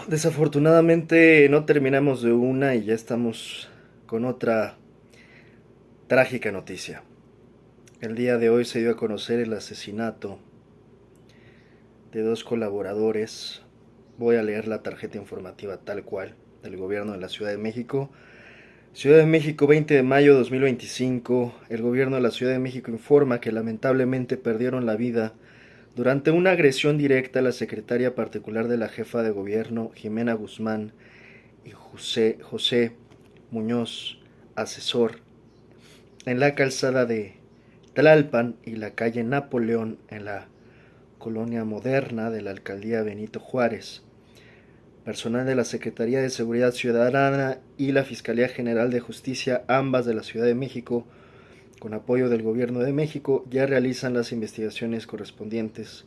Desafortunadamente no terminamos de una y ya estamos con otra trágica noticia. El día de hoy se dio a conocer el asesinato de dos colaboradores. Voy a leer la tarjeta informativa tal cual del gobierno de la Ciudad de México. Ciudad de México, 20 de mayo de 2025. El gobierno de la Ciudad de México informa que lamentablemente perdieron la vida durante una agresión directa a la secretaria particular de la jefa de gobierno, Jimena Guzmán, y José Muñoz, asesor, en la calzada de Tlalpan y la calle Napoleón en la colonia moderna de la alcaldía Benito Juárez. Personal de la Secretaría de Seguridad Ciudadana y la Fiscalía General de Justicia, ambas de la Ciudad de México, con apoyo del Gobierno de México, ya realizan las investigaciones correspondientes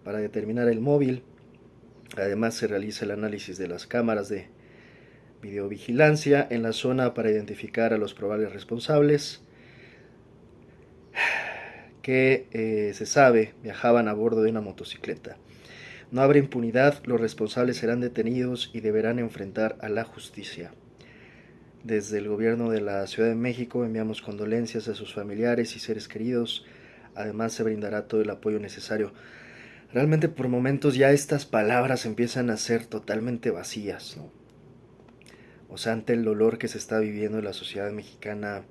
para determinar el móvil. Además, se realiza el análisis de las cámaras de videovigilancia en la zona para identificar a los probables responsables que se sabe viajaban a bordo de una motocicleta. No habrá impunidad, los responsables serán detenidos y deberán enfrentar a la justicia. Desde el gobierno de la Ciudad de México enviamos condolencias a sus familiares y seres queridos. Además se brindará todo el apoyo necesario. Realmente por momentos ya estas palabras empiezan a ser totalmente vacías, ¿no? O sea, ante el dolor que se está viviendo en la sociedad mexicana,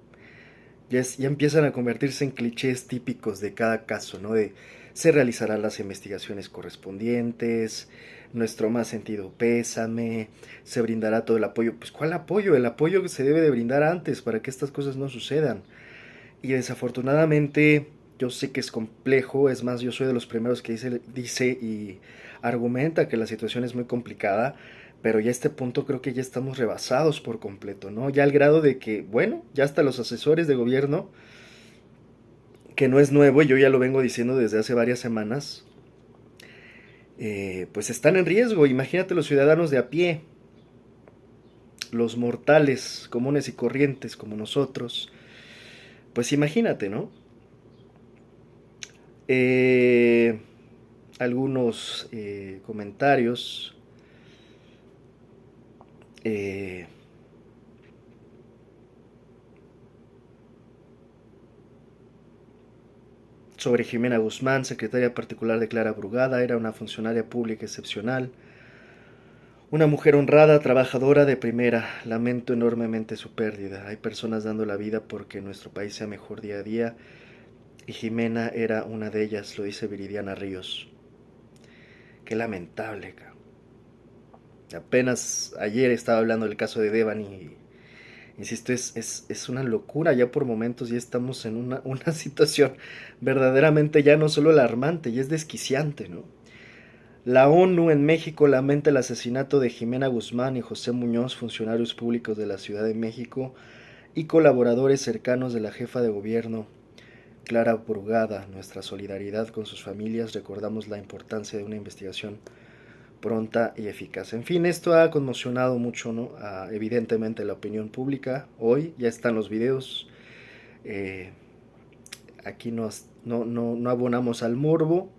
ya empiezan a convertirse en clichés típicos de cada caso, ¿no? De se realizarán las investigaciones correspondientes, nuestro más sentido pésame, se brindará todo el apoyo. Pues ¿cuál apoyo? El apoyo que se debe de brindar antes para que estas cosas no sucedan. Y desafortunadamente yo sé que es complejo, es más, yo soy de los primeros que dice y argumenta que la situación es muy complicada, pero ya a este punto creo que ya estamos rebasados por completo, ¿no? Ya al grado de que, bueno, ya hasta los asesores de gobierno, que no es nuevo y yo ya lo vengo diciendo desde hace varias semanas, pues están en riesgo. Imagínate los ciudadanos de a pie, los mortales comunes y corrientes como nosotros, pues imagínate, ¿no? Eh, Algunos comentarios eh, sobre Jimena Guzmán, secretaria particular de Clara Brugada. Era una funcionaria pública excepcional, una mujer honrada, trabajadora de primera. Lamento enormemente su pérdida. Hay personas dando la vida porque nuestro país sea mejor día a día y Jimena era una de ellas, lo dice Viridiana Ríos. Qué lamentable, cabrón. Apenas ayer estaba hablando del caso de Devani y insisto, es una locura. Ya por momentos ya estamos en una situación verdaderamente ya no solo alarmante, ya es desquiciante, ¿no? La ONU en México lamenta el asesinato de Jimena Guzmán y José Muñoz, funcionarios públicos de la Ciudad de México y colaboradores cercanos de la jefa de gobierno, Clara Brugada. Nuestra solidaridad con sus familias. Recordamos la importancia de una investigación pronta y eficaz. En fin, esto ha conmocionado mucho, ¿no? Evidentemente la opinión pública. Hoy ya están los videos. Eh, Aquí no abonamos al morbo,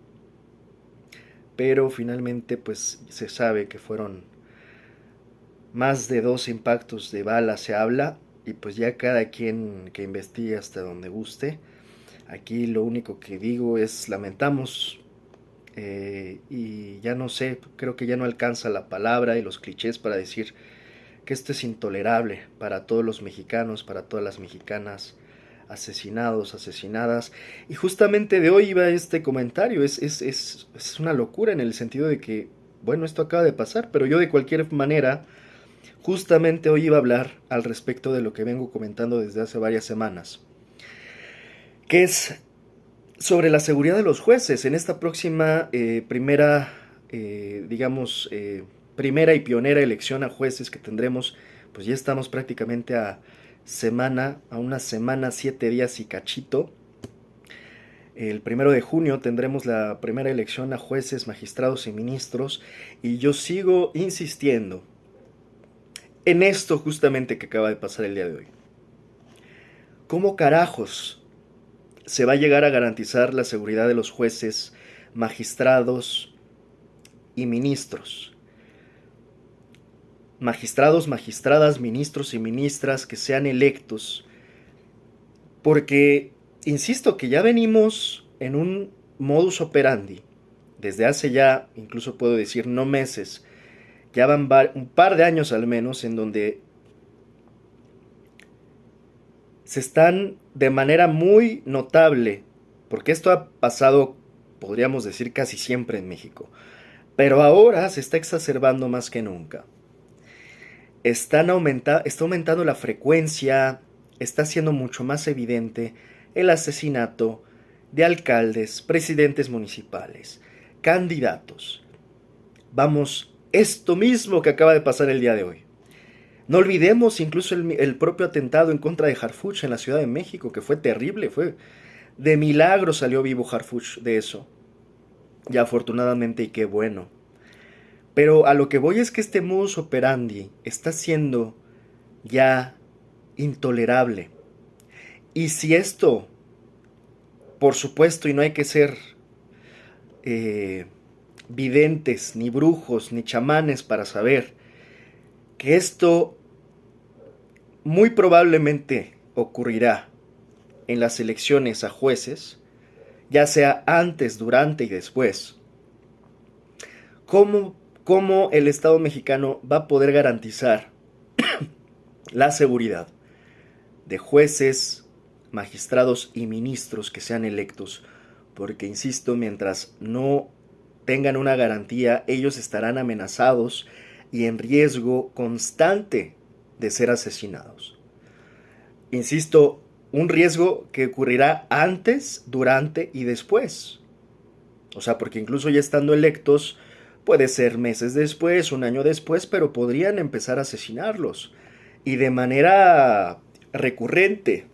pero finalmente pues se sabe que fueron más de dos impactos de bala, se habla, y pues ya cada quien que investigue hasta donde guste. Aquí lo único que digo es lamentamos, y ya no sé, creo que ya no alcanza la palabra y los clichés para decir que esto es intolerable para todos los mexicanos, para todas las mexicanas asesinados, asesinadas. Y justamente de hoy iba este comentario, es una locura en el sentido de que, bueno, esto acaba de pasar, pero yo de cualquier manera, justamente hoy iba a hablar al respecto de lo que vengo comentando desde hace varias semanas, que es sobre la seguridad de los jueces en esta próxima primera, digamos, primera y pionera elección a jueces que tendremos. Pues ya estamos prácticamente a una semana, 7 días y cachito. El 1 de junio tendremos la primera elección a jueces, magistrados y ministros, y yo sigo insistiendo en esto justamente que acaba de pasar el día de hoy. ¿Cómo carajos se va a llegar a garantizar la seguridad de los jueces, magistrados y ministros magistrados, magistradas, ministros y ministras que sean electos, porque, insisto, que ya venimos en un modus operandi, desde hace ya, incluso puedo decir, no meses, ya van un par de años al menos, en donde se están de manera muy notable, porque esto ha pasado, podríamos decir, casi siempre en México, pero ahora se está exacerbando más que nunca. Está aumentando la frecuencia, está siendo mucho más evidente el asesinato de alcaldes, presidentes municipales, candidatos. Vamos, esto mismo que acaba de pasar el día de hoy. No olvidemos incluso el propio atentado en contra de Harfuch en la Ciudad de México, que fue terrible, fue de milagro salió vivo Harfuch de eso. Y afortunadamente, y qué bueno. Pero a lo que voy es que este modus operandi está siendo ya intolerable. Y si esto, por supuesto, y no hay que ser videntes, ni brujos, ni chamanes para saber que esto muy probablemente ocurrirá en las elecciones a jueces, ya sea antes, durante y después. ¿Cómo el Estado mexicano va a poder garantizar la seguridad de jueces, magistrados y ministros que sean electos? Porque, insisto, mientras no tengan una garantía, ellos estarán amenazados y en riesgo constante de ser asesinados. Insisto, un riesgo que ocurrirá antes, durante y después. O sea, porque incluso ya estando electos, puede ser meses después, un año después, pero podrían empezar a asesinarlos. Y de manera recurrente,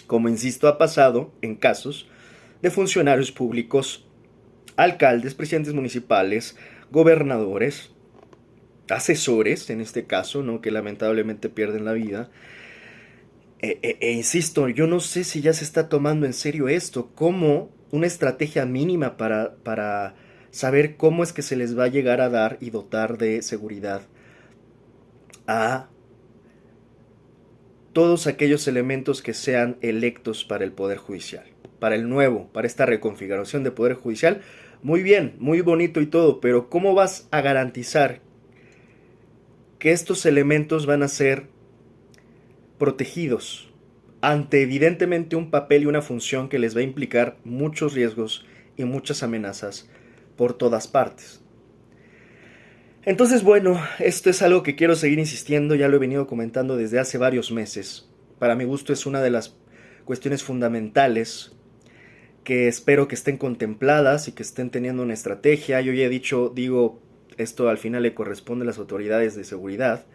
como insisto ha pasado en casos de funcionarios públicos, alcaldes, presidentes municipales, gobernadores, asesores en este caso, ¿no? Que lamentablemente pierden la vida. Insisto, yo no sé si ya se está tomando en serio esto, como una estrategia mínima para saber cómo es que se les va a llegar a dar y dotar de seguridad a todos aquellos elementos que sean electos para el Poder Judicial, para esta reconfiguración de Poder Judicial. Muy bien, muy bonito y todo, pero ¿cómo vas a garantizar que estos elementos van a ser protegidos ante evidentemente un papel y una función que les va a implicar muchos riesgos y muchas amenazas por todas partes? Entonces, bueno, esto es algo que quiero seguir insistiendo, ya lo he venido comentando desde hace varios meses. Para mi gusto es una de las cuestiones fundamentales que espero que estén contempladas y que estén teniendo una estrategia. Yo ya he digo, esto al final le corresponde a las autoridades de seguridad,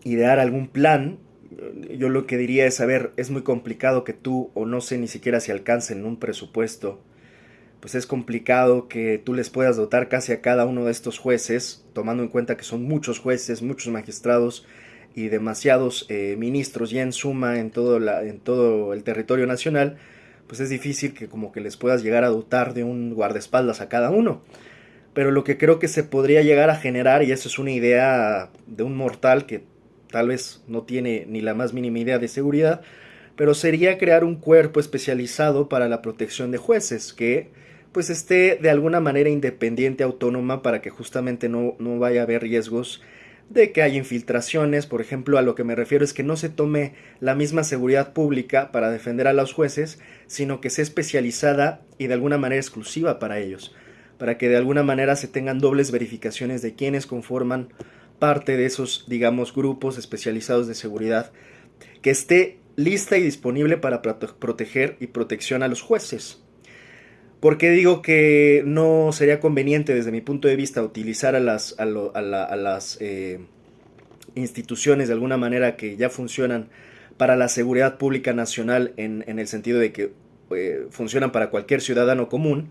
idear algún plan. Yo lo que diría es, a ver, es muy complicado que tú, o no sé ni siquiera si alcancen un presupuesto, pues es complicado que tú les puedas dotar casi a cada uno de estos jueces, tomando en cuenta que son muchos jueces, muchos magistrados y demasiados ministros ya en suma en todo el territorio nacional, pues es difícil que como que les puedas llegar a dotar de un guardaespaldas a cada uno. Pero lo que creo que se podría llegar a generar, y eso es una idea de un mortal que tal vez no tiene ni la más mínima idea de seguridad, pero sería crear un cuerpo especializado para la protección de jueces, que pues esté de alguna manera independiente, autónoma, para que justamente no vaya a haber riesgos de que haya infiltraciones. Por ejemplo, a lo que me refiero es que no se tome la misma seguridad pública para defender a los jueces, sino que sea especializada y de alguna manera exclusiva para ellos, para que de alguna manera se tengan dobles verificaciones de quienes conforman parte de esos, digamos, grupos especializados de seguridad, que esté lista y disponible para proteger y protección a los jueces. ¿Por qué digo que no sería conveniente desde mi punto de vista utilizar a las instituciones de alguna manera que ya funcionan para la seguridad pública nacional en el sentido de que funcionan para cualquier ciudadano común?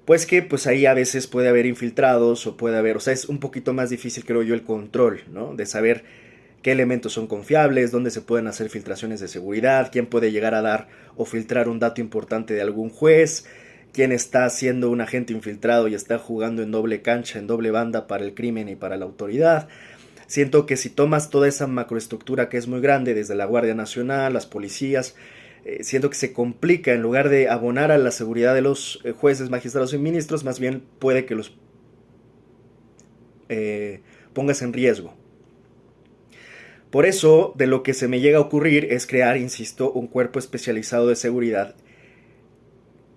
Pues que pues ahí a veces puede haber infiltrados o puede haber, o sea, es un poquito más difícil, creo yo, el control, ¿no? De saber qué elementos son confiables, dónde se pueden hacer filtraciones de seguridad, quién puede llegar a dar o filtrar un dato importante de algún juez, quién está siendo un agente infiltrado y está jugando en doble cancha, en doble banda para el crimen y para la autoridad. Siento que si tomas toda esa macroestructura que es muy grande, desde la Guardia Nacional, las policías, siento que se complica. En lugar de abonar a la seguridad de los jueces, magistrados y ministros, más bien puede que los pongas en riesgo. Por eso, de lo que se me llega a ocurrir es crear, insisto, un cuerpo especializado de seguridad,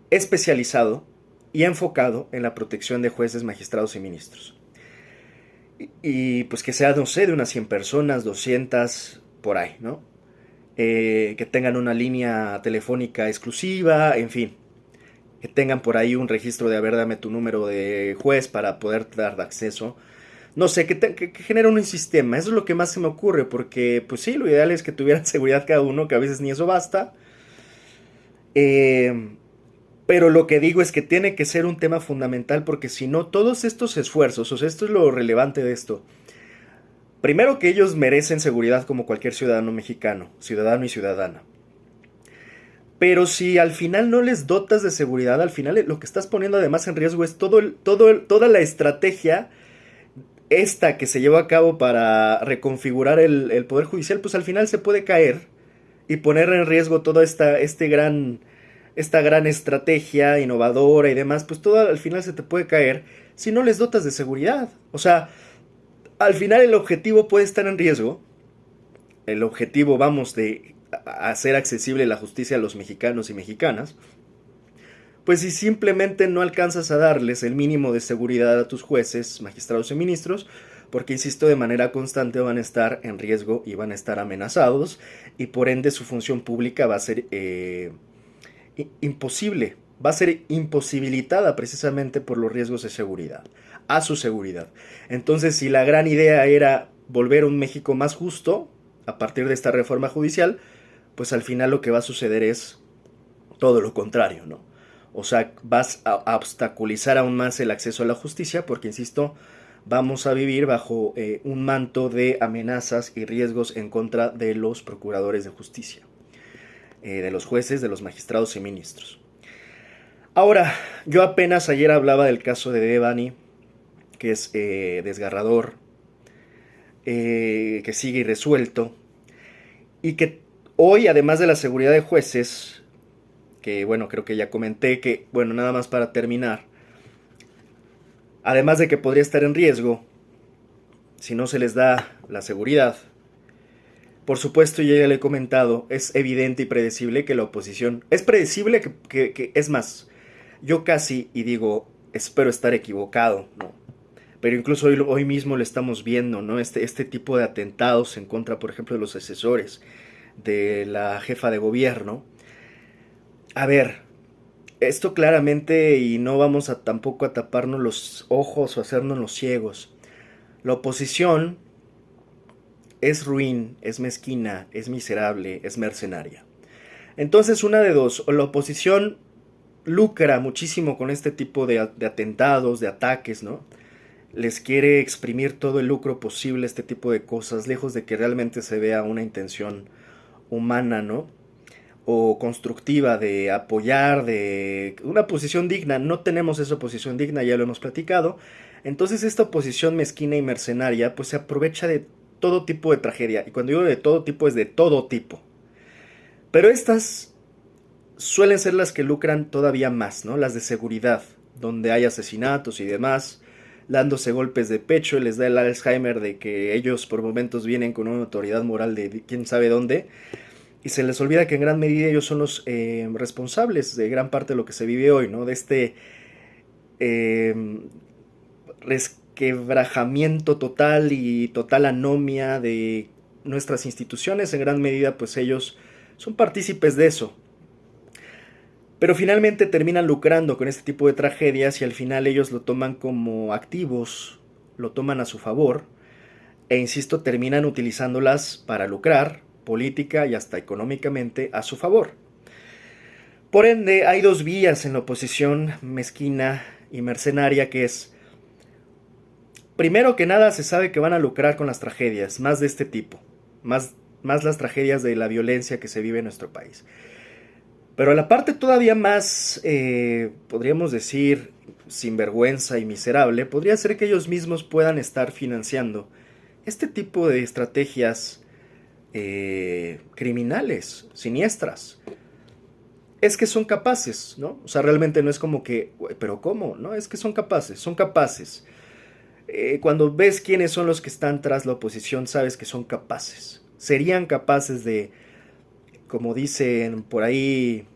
especializado y enfocado en la protección de jueces, magistrados y ministros. Y pues que sea, no sé, de unas 100 personas, 200, por ahí, ¿no? Que tengan una línea telefónica exclusiva, en fin. Que tengan por ahí un registro de, a ver, dame tu número de juez para poder dar acceso. No sé, que genere un sistema. Eso es lo que más se me ocurre, porque pues sí, lo ideal es que tuvieran seguridad cada uno, que a veces ni eso basta. Pero lo que digo es que tiene que ser un tema fundamental, porque si no, todos estos esfuerzos, o sea, esto es lo relevante de esto. Primero, que ellos merecen seguridad como cualquier ciudadano mexicano, ciudadano y ciudadana. Pero si al final no les dotas de seguridad, al final lo que estás poniendo además en riesgo es toda la estrategia esta que se llevó a cabo para reconfigurar el Poder Judicial, pues al final se puede caer y poner en riesgo toda esta gran estrategia innovadora y demás, pues todo al final se te puede caer si no les dotas de seguridad. O sea, al final el objetivo puede estar en riesgo. El objetivo, vamos, de hacer accesible la justicia a los mexicanos y mexicanas. Pues si simplemente no alcanzas a darles el mínimo de seguridad a tus jueces, magistrados y ministros, porque insisto, de manera constante van a estar en riesgo y van a estar amenazados, y por ende su función pública va a ser imposible, va a ser imposibilitada precisamente por los riesgos de seguridad, a su seguridad. Entonces, si la gran idea era volver a un México más justo a partir de esta reforma judicial, pues al final lo que va a suceder es todo lo contrario, ¿no? O sea, vas a obstaculizar aún más el acceso a la justicia, porque, insisto, vamos a vivir bajo un manto de amenazas y riesgos en contra de los procuradores de justicia, de los jueces, de los magistrados y ministros. Ahora, yo apenas ayer hablaba del caso de Devani, que es desgarrador, que sigue irresuelto, y que hoy, además de la seguridad de jueces, que bueno, creo que ya comenté, que bueno, nada más para terminar, además de que podría estar en riesgo si no se les da la seguridad, por supuesto, ya le he comentado, es evidente y predecible que la oposición, es predecible que es más, yo casi, y digo, espero estar equivocado, ¿no? Pero incluso hoy mismo lo estamos viendo, ¿no? Este tipo de atentados en contra, por ejemplo, de los asesores de la jefa de gobierno. A ver, esto claramente, y no vamos a tampoco a taparnos los ojos o hacernos los ciegos. La oposición es ruin, es mezquina, es miserable, es mercenaria. Entonces, una de dos, o la oposición lucra muchísimo con este tipo de atentados, de ataques, ¿no? Les quiere exprimir todo el lucro posible este tipo de cosas, lejos de que realmente se vea una intención humana, ¿no? O constructiva de apoyar, de una posición digna. No tenemos esa posición digna, ya lo hemos platicado. Entonces esta oposición mezquina y mercenaria pues se aprovecha de todo tipo de tragedia. Y cuando digo de todo tipo es de todo tipo. Pero estas suelen ser las que lucran todavía más, ¿no? Las de seguridad, donde hay asesinatos y demás, dándose golpes de pecho, les da el Alzheimer de que ellos por momentos vienen con una autoridad moral de quién sabe dónde, y se les olvida que en gran medida ellos son los responsables de gran parte de lo que se vive hoy, ¿no? De este resquebrajamiento total y total anomia de nuestras instituciones. En gran medida pues ellos son partícipes de eso. Pero finalmente terminan lucrando con este tipo de tragedias y al final ellos lo toman como activos, lo toman a su favor e, insisto, terminan utilizándolas para lucrar política y hasta económicamente a su favor. Por ende, hay dos vías en la oposición mezquina y mercenaria, que es, primero que nada, se sabe que van a lucrar con las tragedias, más de este tipo, más las tragedias de la violencia que se vive en nuestro país. Pero la parte todavía más, podríamos decir, sinvergüenza y miserable, podría ser que ellos mismos puedan estar financiando este tipo de estrategias criminales, siniestras. Es que son capaces, ¿no? O sea, realmente no es como que, pero ¿cómo? No, es que son capaces, son capaces. Cuando ves quiénes son los que están tras la oposición, sabes que son capaces. Serían capaces de, como dicen por ahí,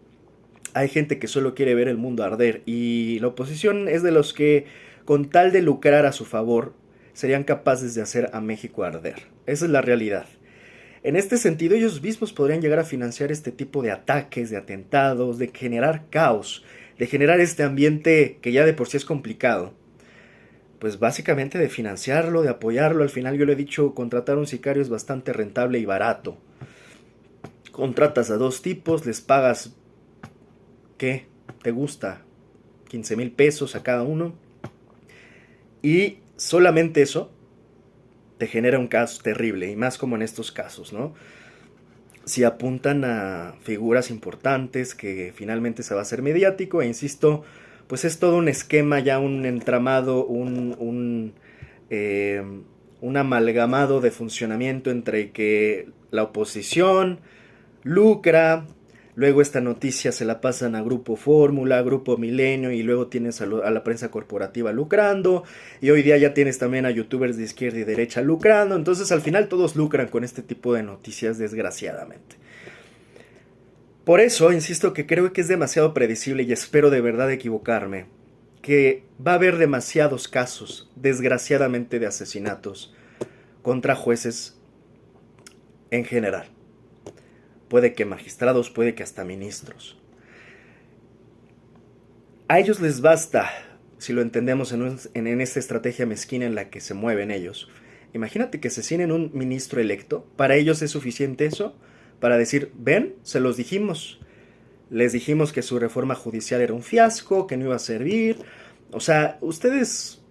hay gente que solo quiere ver el mundo arder y la oposición es de los que, con tal de lucrar a su favor, serían capaces de hacer a México arder. Esa es la realidad. En este sentido, ellos mismos podrían llegar a financiar este tipo de ataques, de atentados, de generar caos, de generar este ambiente que ya de por sí es complicado. Pues básicamente de financiarlo, de apoyarlo. Al final yo le he dicho, contratar a un sicario es bastante rentable y barato. Contratas a dos tipos, les pagas, ¿qué? ¿Te gusta? 15,000 pesos a cada uno. Y solamente eso te genera un caso terrible, y más como en estos casos, ¿no? Si apuntan a figuras importantes que finalmente se va a hacer mediático, e insisto, pues es todo un esquema, ya un entramado, eh, un amalgamado de funcionamiento entre que la oposición lucra, luego esta noticia se la pasan a Grupo Fórmula, Grupo Milenio, y luego tienes a la prensa corporativa lucrando, y hoy día ya tienes también a youtubers de izquierda y derecha lucrando. Entonces al final todos lucran con este tipo de noticias, desgraciadamente. Por eso insisto que creo que es demasiado predecible, y espero de verdad equivocarme, que va a haber demasiados casos, desgraciadamente, de asesinatos contra jueces en general. Puede que magistrados, puede que hasta ministros. A ellos les basta, si lo entendemos en esta estrategia mezquina en la que se mueven ellos. Imagínate que asesinen un ministro electo. Para ellos es suficiente eso para decir, ven, se los dijimos. Les dijimos que su reforma judicial era un fiasco, que no iba a servir. O sea, ustedes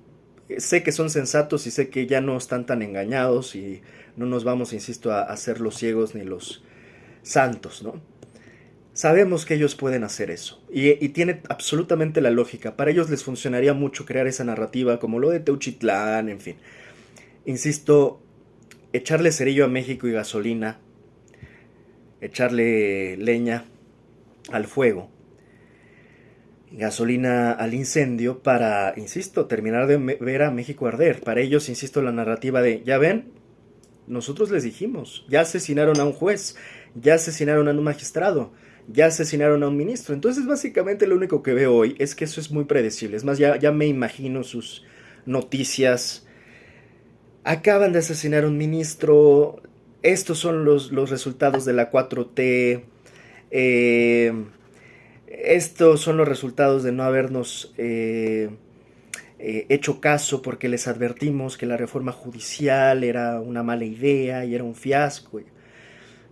sé que son sensatos y sé que ya no están tan engañados y no nos vamos, insisto, a hacer los ciegos ni los santos, ¿no? Sabemos que ellos pueden hacer eso y tiene absolutamente la lógica. Para ellos les funcionaría mucho crear esa narrativa como lo de Teuchitlán, en fin. Insisto, echarle cerillo a México y gasolina, echarle leña al fuego, gasolina al incendio para, insisto, terminar de ver a México arder. Para ellos, insisto, la narrativa de, ya ven, nosotros les dijimos, ya asesinaron a un juez, ya asesinaron a un magistrado, ya asesinaron a un ministro. Entonces básicamente lo único que veo hoy es que eso es muy predecible. Es más, ya me imagino sus noticias. Acaban de asesinar a un ministro, estos son los resultados de la 4T, estos son los resultados de no habernos hecho caso porque les advertimos que la reforma judicial era una mala idea y era un fiasco.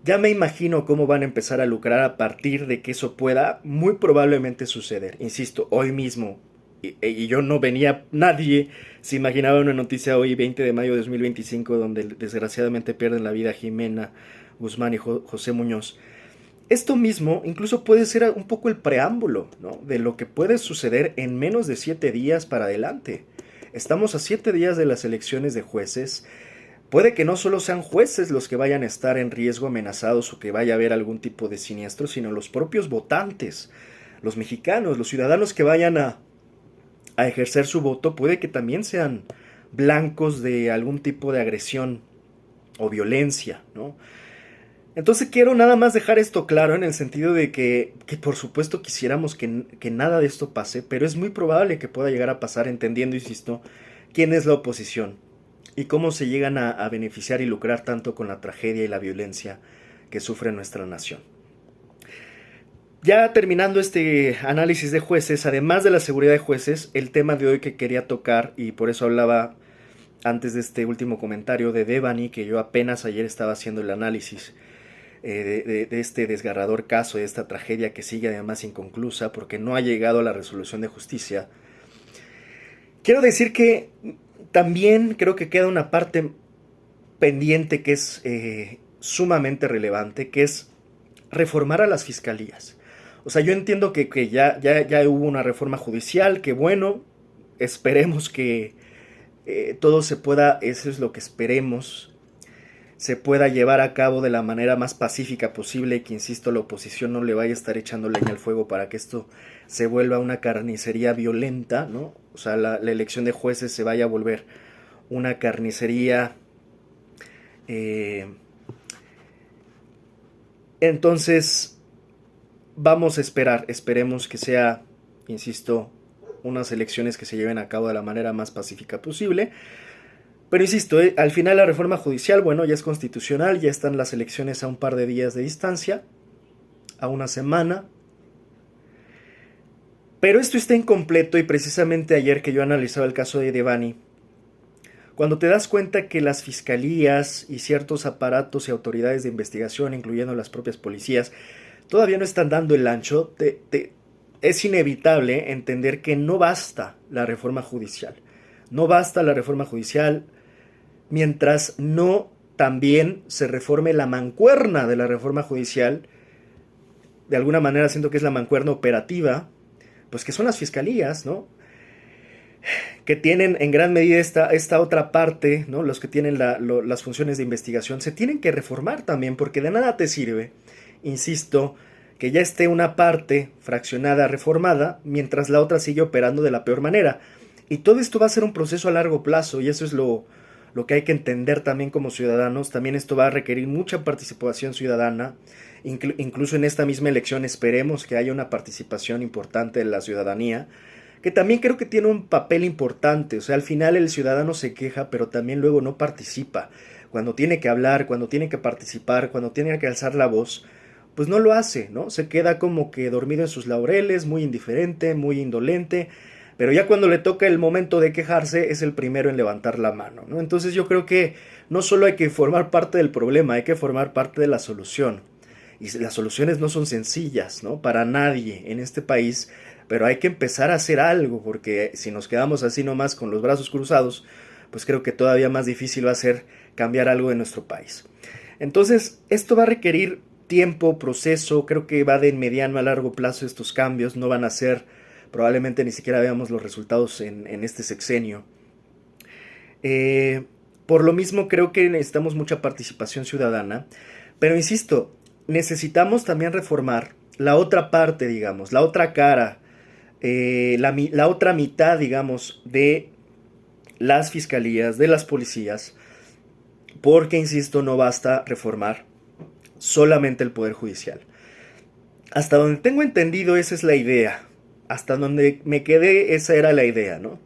Ya me imagino cómo van a empezar a lucrar a partir de que eso pueda muy probablemente suceder. Insisto, hoy mismo, y yo no venía, nadie se imaginaba una noticia hoy, 20 de mayo de 2025, donde desgraciadamente pierden la vida Jimena Guzmán y José Muñoz. Esto mismo incluso puede ser un poco el preámbulo, ¿no?, de lo que puede suceder en menos de 7 días para adelante. Estamos a 7 días de las elecciones de jueces. Puede que no solo sean jueces los que vayan a estar en riesgo, amenazados, o que vaya a haber algún tipo de siniestro, sino los propios votantes, los mexicanos, los ciudadanos que vayan a ejercer su voto, puede que también sean blancos de algún tipo de agresión o violencia, ¿no? Entonces quiero nada más dejar esto claro en el sentido de que por supuesto quisiéramos que nada de esto pase, pero es muy probable que pueda llegar a pasar, entendiendo, insisto, quién es la oposición y cómo se llegan a beneficiar y lucrar tanto con la tragedia y la violencia que sufre nuestra nación. Ya terminando este análisis de jueces, además de la seguridad de jueces, el tema de hoy que quería tocar, y por eso hablaba antes de este último comentario de Devani, que yo apenas ayer estaba haciendo el análisis de este desgarrador caso, de esta tragedia que sigue además inconclusa porque no ha llegado a la resolución de justicia. Quiero decir que también creo que queda una parte pendiente que es sumamente relevante, que es reformar a las fiscalías. O sea, yo entiendo que ya hubo una reforma judicial, que bueno, esperemos que todo se pueda, eso es lo que esperemos, se pueda llevar a cabo de la manera más pacífica posible, que insisto, la oposición no le vaya a estar echando leña al fuego para que esto se vuelva una carnicería violenta, ¿no? O sea, la elección de jueces se vaya a volver una carnicería. eh, entonces, vamos a esperar, esperemos que sea, insisto, unas elecciones que se lleven a cabo de la manera más pacífica posible. Pero insisto, al final la reforma judicial, bueno, ya es constitucional, ya están las elecciones a un par de días de distancia, a una semana. Pero esto está incompleto y precisamente ayer que yo analizaba el caso de Devani, cuando te das cuenta que las fiscalías y ciertos aparatos y autoridades de investigación, incluyendo las propias policías, todavía no están dando el ancho, es inevitable entender que no basta la reforma judicial. No basta la reforma judicial mientras no también se reforme la mancuerna de la reforma judicial. De alguna manera siento que es la mancuerna operativa, pues que son las fiscalías, ¿no? Que tienen en gran medida esta otra parte, ¿no? Los que tienen las funciones de investigación, se tienen que reformar también, porque de nada te sirve, insisto, que ya esté una parte fraccionada, reformada, mientras la otra sigue operando de la peor manera. Y todo esto va a ser un proceso a largo plazo, y eso es lo que hay que entender también como ciudadanos. También esto va a requerir mucha participación ciudadana. Incluso en esta misma elección esperemos que haya una participación importante de la ciudadanía, que también creo que tiene un papel importante. O sea, al final el ciudadano se queja, pero también luego no participa. Cuando tiene que hablar, cuando tiene que participar, cuando tiene que alzar la voz, pues no lo hace, ¿no? Se queda como que dormido en sus laureles, muy indiferente, muy indolente, pero ya cuando le toca el momento de quejarse es el primero en levantar la mano, ¿no? Entonces yo creo que no solo hay que formar parte del problema, hay que formar parte de la solución. Y las soluciones no son sencillas, ¿no? Para nadie en este país, pero hay que empezar a hacer algo, porque si nos quedamos así nomás con los brazos cruzados, pues creo que todavía más difícil va a ser cambiar algo en nuestro país. Entonces, esto va a requerir tiempo, proceso, creo que va de mediano a largo plazo estos cambios, no van a ser, probablemente ni siquiera veamos los resultados en este sexenio. Por lo mismo creo que necesitamos mucha participación ciudadana, pero insisto, necesitamos también reformar la otra parte, digamos, la otra cara, la otra mitad, digamos, de las fiscalías, de las policías, porque, insisto, no basta reformar solamente el Poder Judicial. Hasta donde tengo entendido, esa es la idea. Hasta donde me quedé, esa era la idea, ¿no?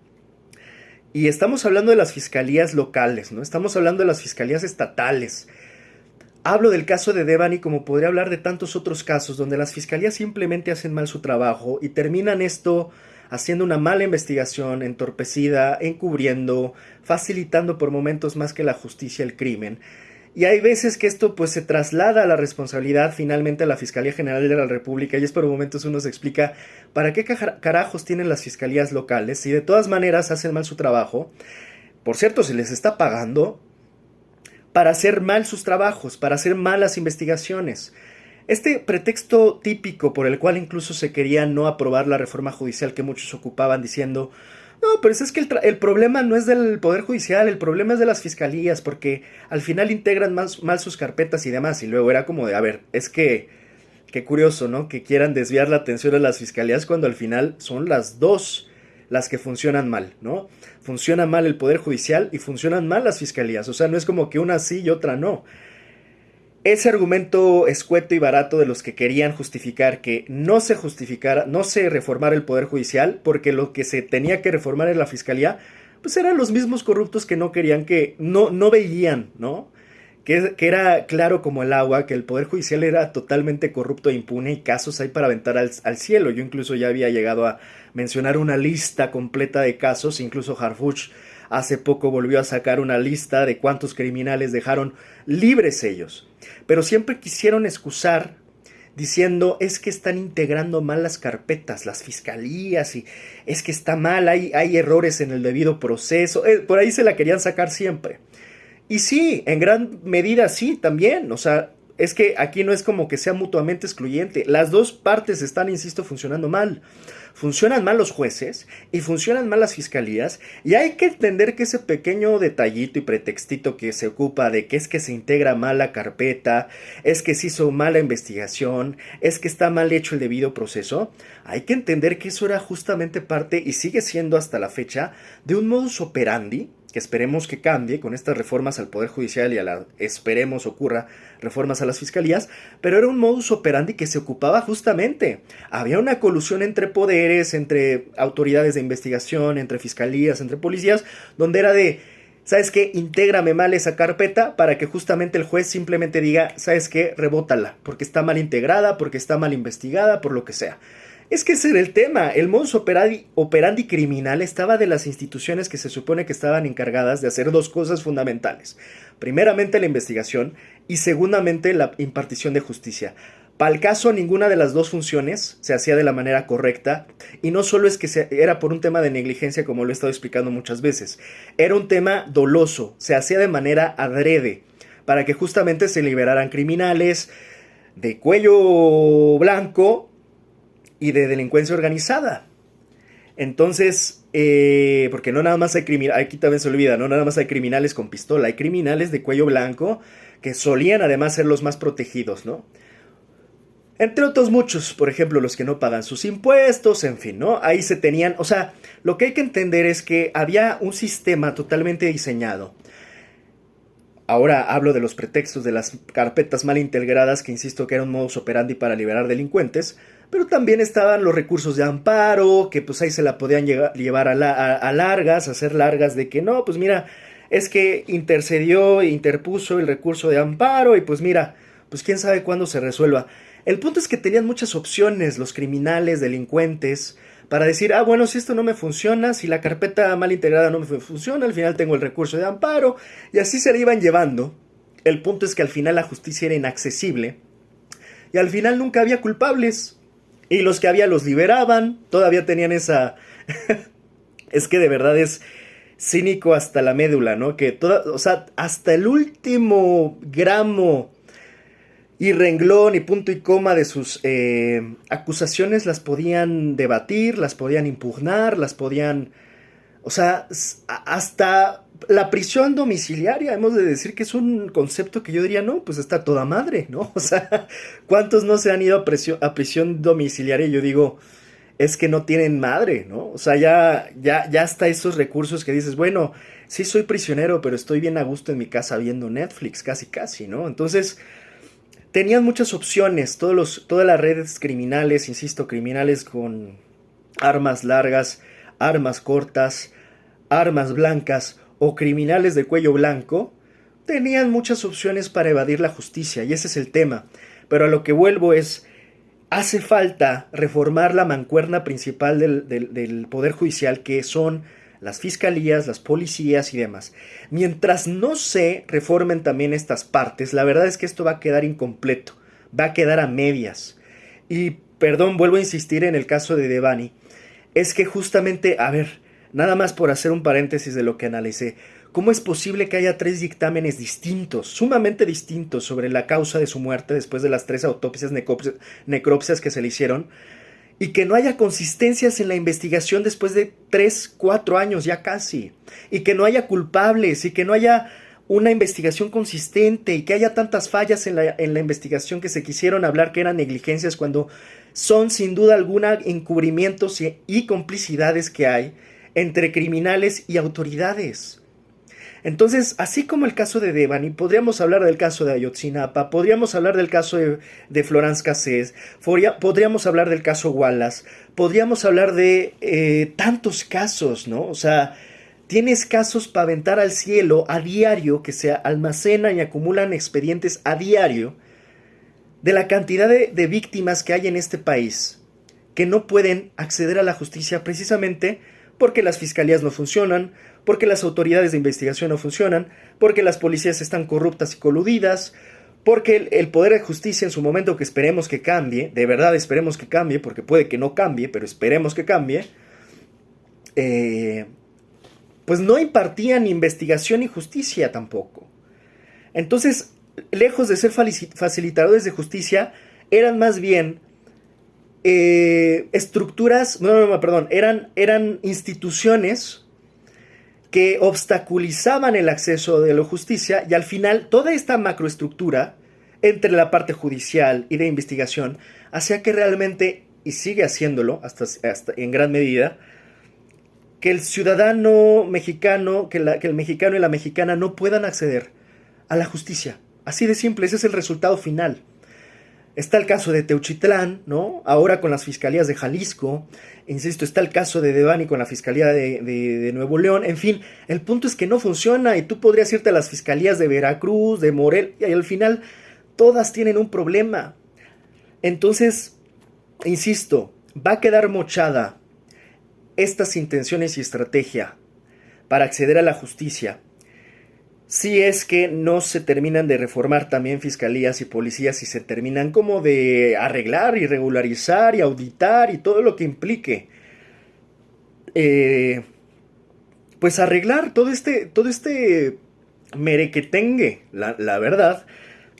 Y estamos hablando de las fiscalías locales, ¿no? Estamos hablando de las fiscalías estatales. Hablo del caso de Devani como podría hablar de tantos otros casos donde las fiscalías simplemente hacen mal su trabajo y terminan esto haciendo una mala investigación, entorpecida, encubriendo, facilitando por momentos más que la justicia el crimen. Y hay veces que esto pues se traslada a la responsabilidad finalmente a la Fiscalía General de la República y es por momentos uno se explica para qué carajos tienen las fiscalías locales si de todas maneras hacen mal su trabajo. Por cierto, se les está pagando para hacer mal sus trabajos, para hacer malas investigaciones. Este pretexto típico por el cual incluso se quería no aprobar la reforma judicial que muchos ocupaban diciendo no, pero es que el problema no es del Poder Judicial, el problema es de las fiscalías, porque al final integran mal sus carpetas y demás, y luego era como de, a ver, es que, qué curioso, ¿no? Que quieran desviar la atención a las fiscalías cuando al final son las dos las que funcionan mal, ¿no? Funciona mal el Poder Judicial y funcionan mal las fiscalías, o sea, no es como que una sí y otra no. Ese argumento escueto y barato de los que querían justificar que no se justificara, no se reformara el Poder Judicial, porque lo que se tenía que reformar en la Fiscalía, pues eran los mismos corruptos que no querían, que no veían, ¿no? Que era claro como el agua, que el Poder Judicial era totalmente corrupto e impune y casos hay para aventar al cielo. Yo incluso ya había llegado a mencionar una lista completa de casos, incluso Harfuch hace poco volvió a sacar una lista de cuántos criminales dejaron libres ellos. Pero siempre quisieron excusar diciendo es que están integrando mal las carpetas, las fiscalías, y es que está mal, hay errores en el debido proceso. Por ahí se la querían sacar siempre. Y sí, en gran medida sí, también. O sea, es que aquí no es como que sea mutuamente excluyente. Las dos partes están, insisto, funcionando mal. Funcionan mal los jueces y funcionan mal las fiscalías, y hay que entender que ese pequeño detallito y pretextito que se ocupa de que es que se integra mal la carpeta, es que se hizo mala investigación, es que está mal hecho el debido proceso, hay que entender que eso era justamente parte, y sigue siendo hasta la fecha, de un modus operandi que esperemos que cambie con estas reformas al Poder Judicial y esperemos ocurra reformas a las fiscalías, pero era un modus operandi que se ocupaba justamente. Había una colusión entre poderes, entre autoridades de investigación, entre fiscalías, entre policías, donde era de, ¿sabes qué? Intégrame mal esa carpeta para que justamente el juez simplemente diga, ¿sabes qué? Rebótala, porque está mal integrada, porque está mal investigada, por lo que sea. Es que ese era el tema. El modus operandi criminal estaba de las instituciones que se supone que estaban encargadas de hacer dos cosas fundamentales. Primeramente la investigación y segundamente la impartición de justicia. Para el caso, ninguna de las dos funciones se hacía de la manera correcta, y no solo es que era por un tema de negligencia, como lo he estado explicando muchas veces, era un tema doloso, se hacía de manera adrede, para que justamente se liberaran criminales de cuello blanco y de delincuencia organizada. Entonces, porque no nada más hay criminales, aquí también se olvida, no nada más hay criminales con pistola, hay criminales de cuello blanco que solían además ser los más protegidos, ¿no? Entre otros muchos, por ejemplo, los que no pagan sus impuestos, en fin, ¿no? Ahí se tenían, o sea, lo que hay que entender es que había un sistema totalmente diseñado. Ahora hablo de los pretextos de las carpetas mal integradas, que insisto que era un modus operandi para liberar delincuentes, pero también estaban los recursos de amparo, que pues ahí se la podían llevar a largas, hacer largas de que no, pues mira, es que interpuso el recurso de amparo y pues mira, pues quién sabe cuándo se resuelva. El punto es que tenían muchas opciones los criminales, delincuentes, para decir, bueno, si esto no me funciona, si la carpeta mal integrada no me funciona, al final tengo el recurso de amparo, y así se la iban llevando. El punto es que al final la justicia era inaccesible, y al final nunca había culpables, y los que había los liberaban, todavía tenían esa... Es que de verdad es cínico hasta la médula, ¿no? Que o sea, hasta el último gramo y renglón y punto y coma de sus acusaciones las podían debatir, las podían impugnar, las podían... O sea, hasta la prisión domiciliaria, hemos de decir que es un concepto que yo diría, no, pues está toda madre, ¿no? O sea, ¿cuántos no se han ido a prisión domiciliaria? Y yo digo, es que no tienen madre, ¿no? O sea, ya hasta esos recursos que dices, bueno, sí soy prisionero, pero estoy bien a gusto en mi casa viendo Netflix, casi casi, ¿no? Entonces... tenían muchas opciones, todas las redes criminales, insisto, criminales con armas largas, armas cortas, armas blancas o criminales de cuello blanco, tenían muchas opciones para evadir la justicia, y ese es el tema. Pero a lo que vuelvo es, hace falta reformar la mancuerna principal del Poder Judicial, que son las fiscalías, las policías y demás. Mientras no se reformen también estas partes, la verdad es que esto va a quedar incompleto, va a quedar a medias. Y, perdón, vuelvo a insistir en el caso de Devani, es que justamente, a ver, nada más por hacer un paréntesis de lo que analicé, ¿cómo es posible que haya 3 dictámenes distintos, sumamente distintos, sobre la causa de su muerte después de las 3 autopsias, necropsias que se le hicieron? Y que no haya consistencias en la investigación después de 3, 4 años ya casi. Y que no haya culpables, y que no haya una investigación consistente, y que haya tantas fallas en la investigación que se quisieron hablar que eran negligencias, cuando son sin duda alguna encubrimientos y complicidades que hay entre criminales y autoridades. Entonces, así como el caso de Devani, podríamos hablar del caso de Ayotzinapa, podríamos hablar del caso de Florence Cassés, podríamos hablar del caso Wallace, podríamos hablar de tantos casos, ¿no? O sea, tienes casos para aventar al cielo a diario, que se almacenan y acumulan expedientes a diario, de la cantidad de víctimas que hay en este país, que no pueden acceder a la justicia precisamente porque las fiscalías no funcionan, porque las autoridades de investigación no funcionan, porque las policías están corruptas y coludidas, porque el poder de justicia en su momento, que esperemos que cambie, de verdad esperemos que cambie, porque puede que no cambie, pero esperemos que cambie, pues no impartían investigación y justicia tampoco. Entonces, lejos de ser facilitadores de justicia, eran más bien estructuras, perdón, eran instituciones que obstaculizaban el acceso de la justicia, y al final toda esta macroestructura entre la parte judicial y de investigación hacía que realmente, y sigue haciéndolo hasta en gran medida, que el ciudadano mexicano, que el mexicano y la mexicana no puedan acceder a la justicia. Así de simple, ese es el resultado final. Está el caso de Teuchitlán, ¿no? Ahora con las fiscalías de Jalisco. Insisto, está el caso de Devani con la fiscalía de Nuevo León. En fin, el punto es que no funciona, y tú podrías irte a las fiscalías de Veracruz, de Morelia, y al final todas tienen un problema. Entonces, insisto, va a quedar mochada estas intenciones y estrategia para acceder a la justicia si es que no se terminan de reformar también fiscalías y policías, y se terminan como de arreglar y regularizar y auditar y todo lo que implique. Pues arreglar todo este merequetengue, la verdad,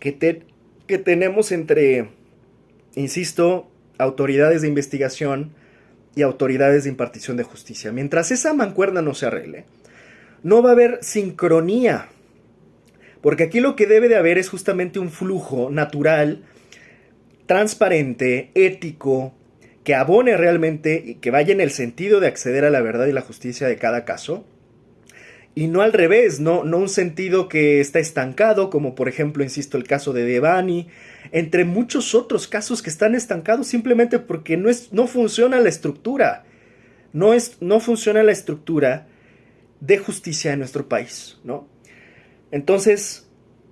que tenemos entre, insisto, autoridades de investigación y autoridades de impartición de justicia. Mientras esa mancuerna no se arregle, no va a haber sincronía. Porque aquí lo que debe de haber es justamente un flujo natural, transparente, ético, que abone realmente y que vaya en el sentido de acceder a la verdad y la justicia de cada caso. Y no al revés, no un sentido que está estancado, como por ejemplo, insisto, el caso de Devani, entre muchos otros casos que están estancados simplemente porque no funciona la estructura. No funciona la estructura de justicia en nuestro país, ¿no? Entonces,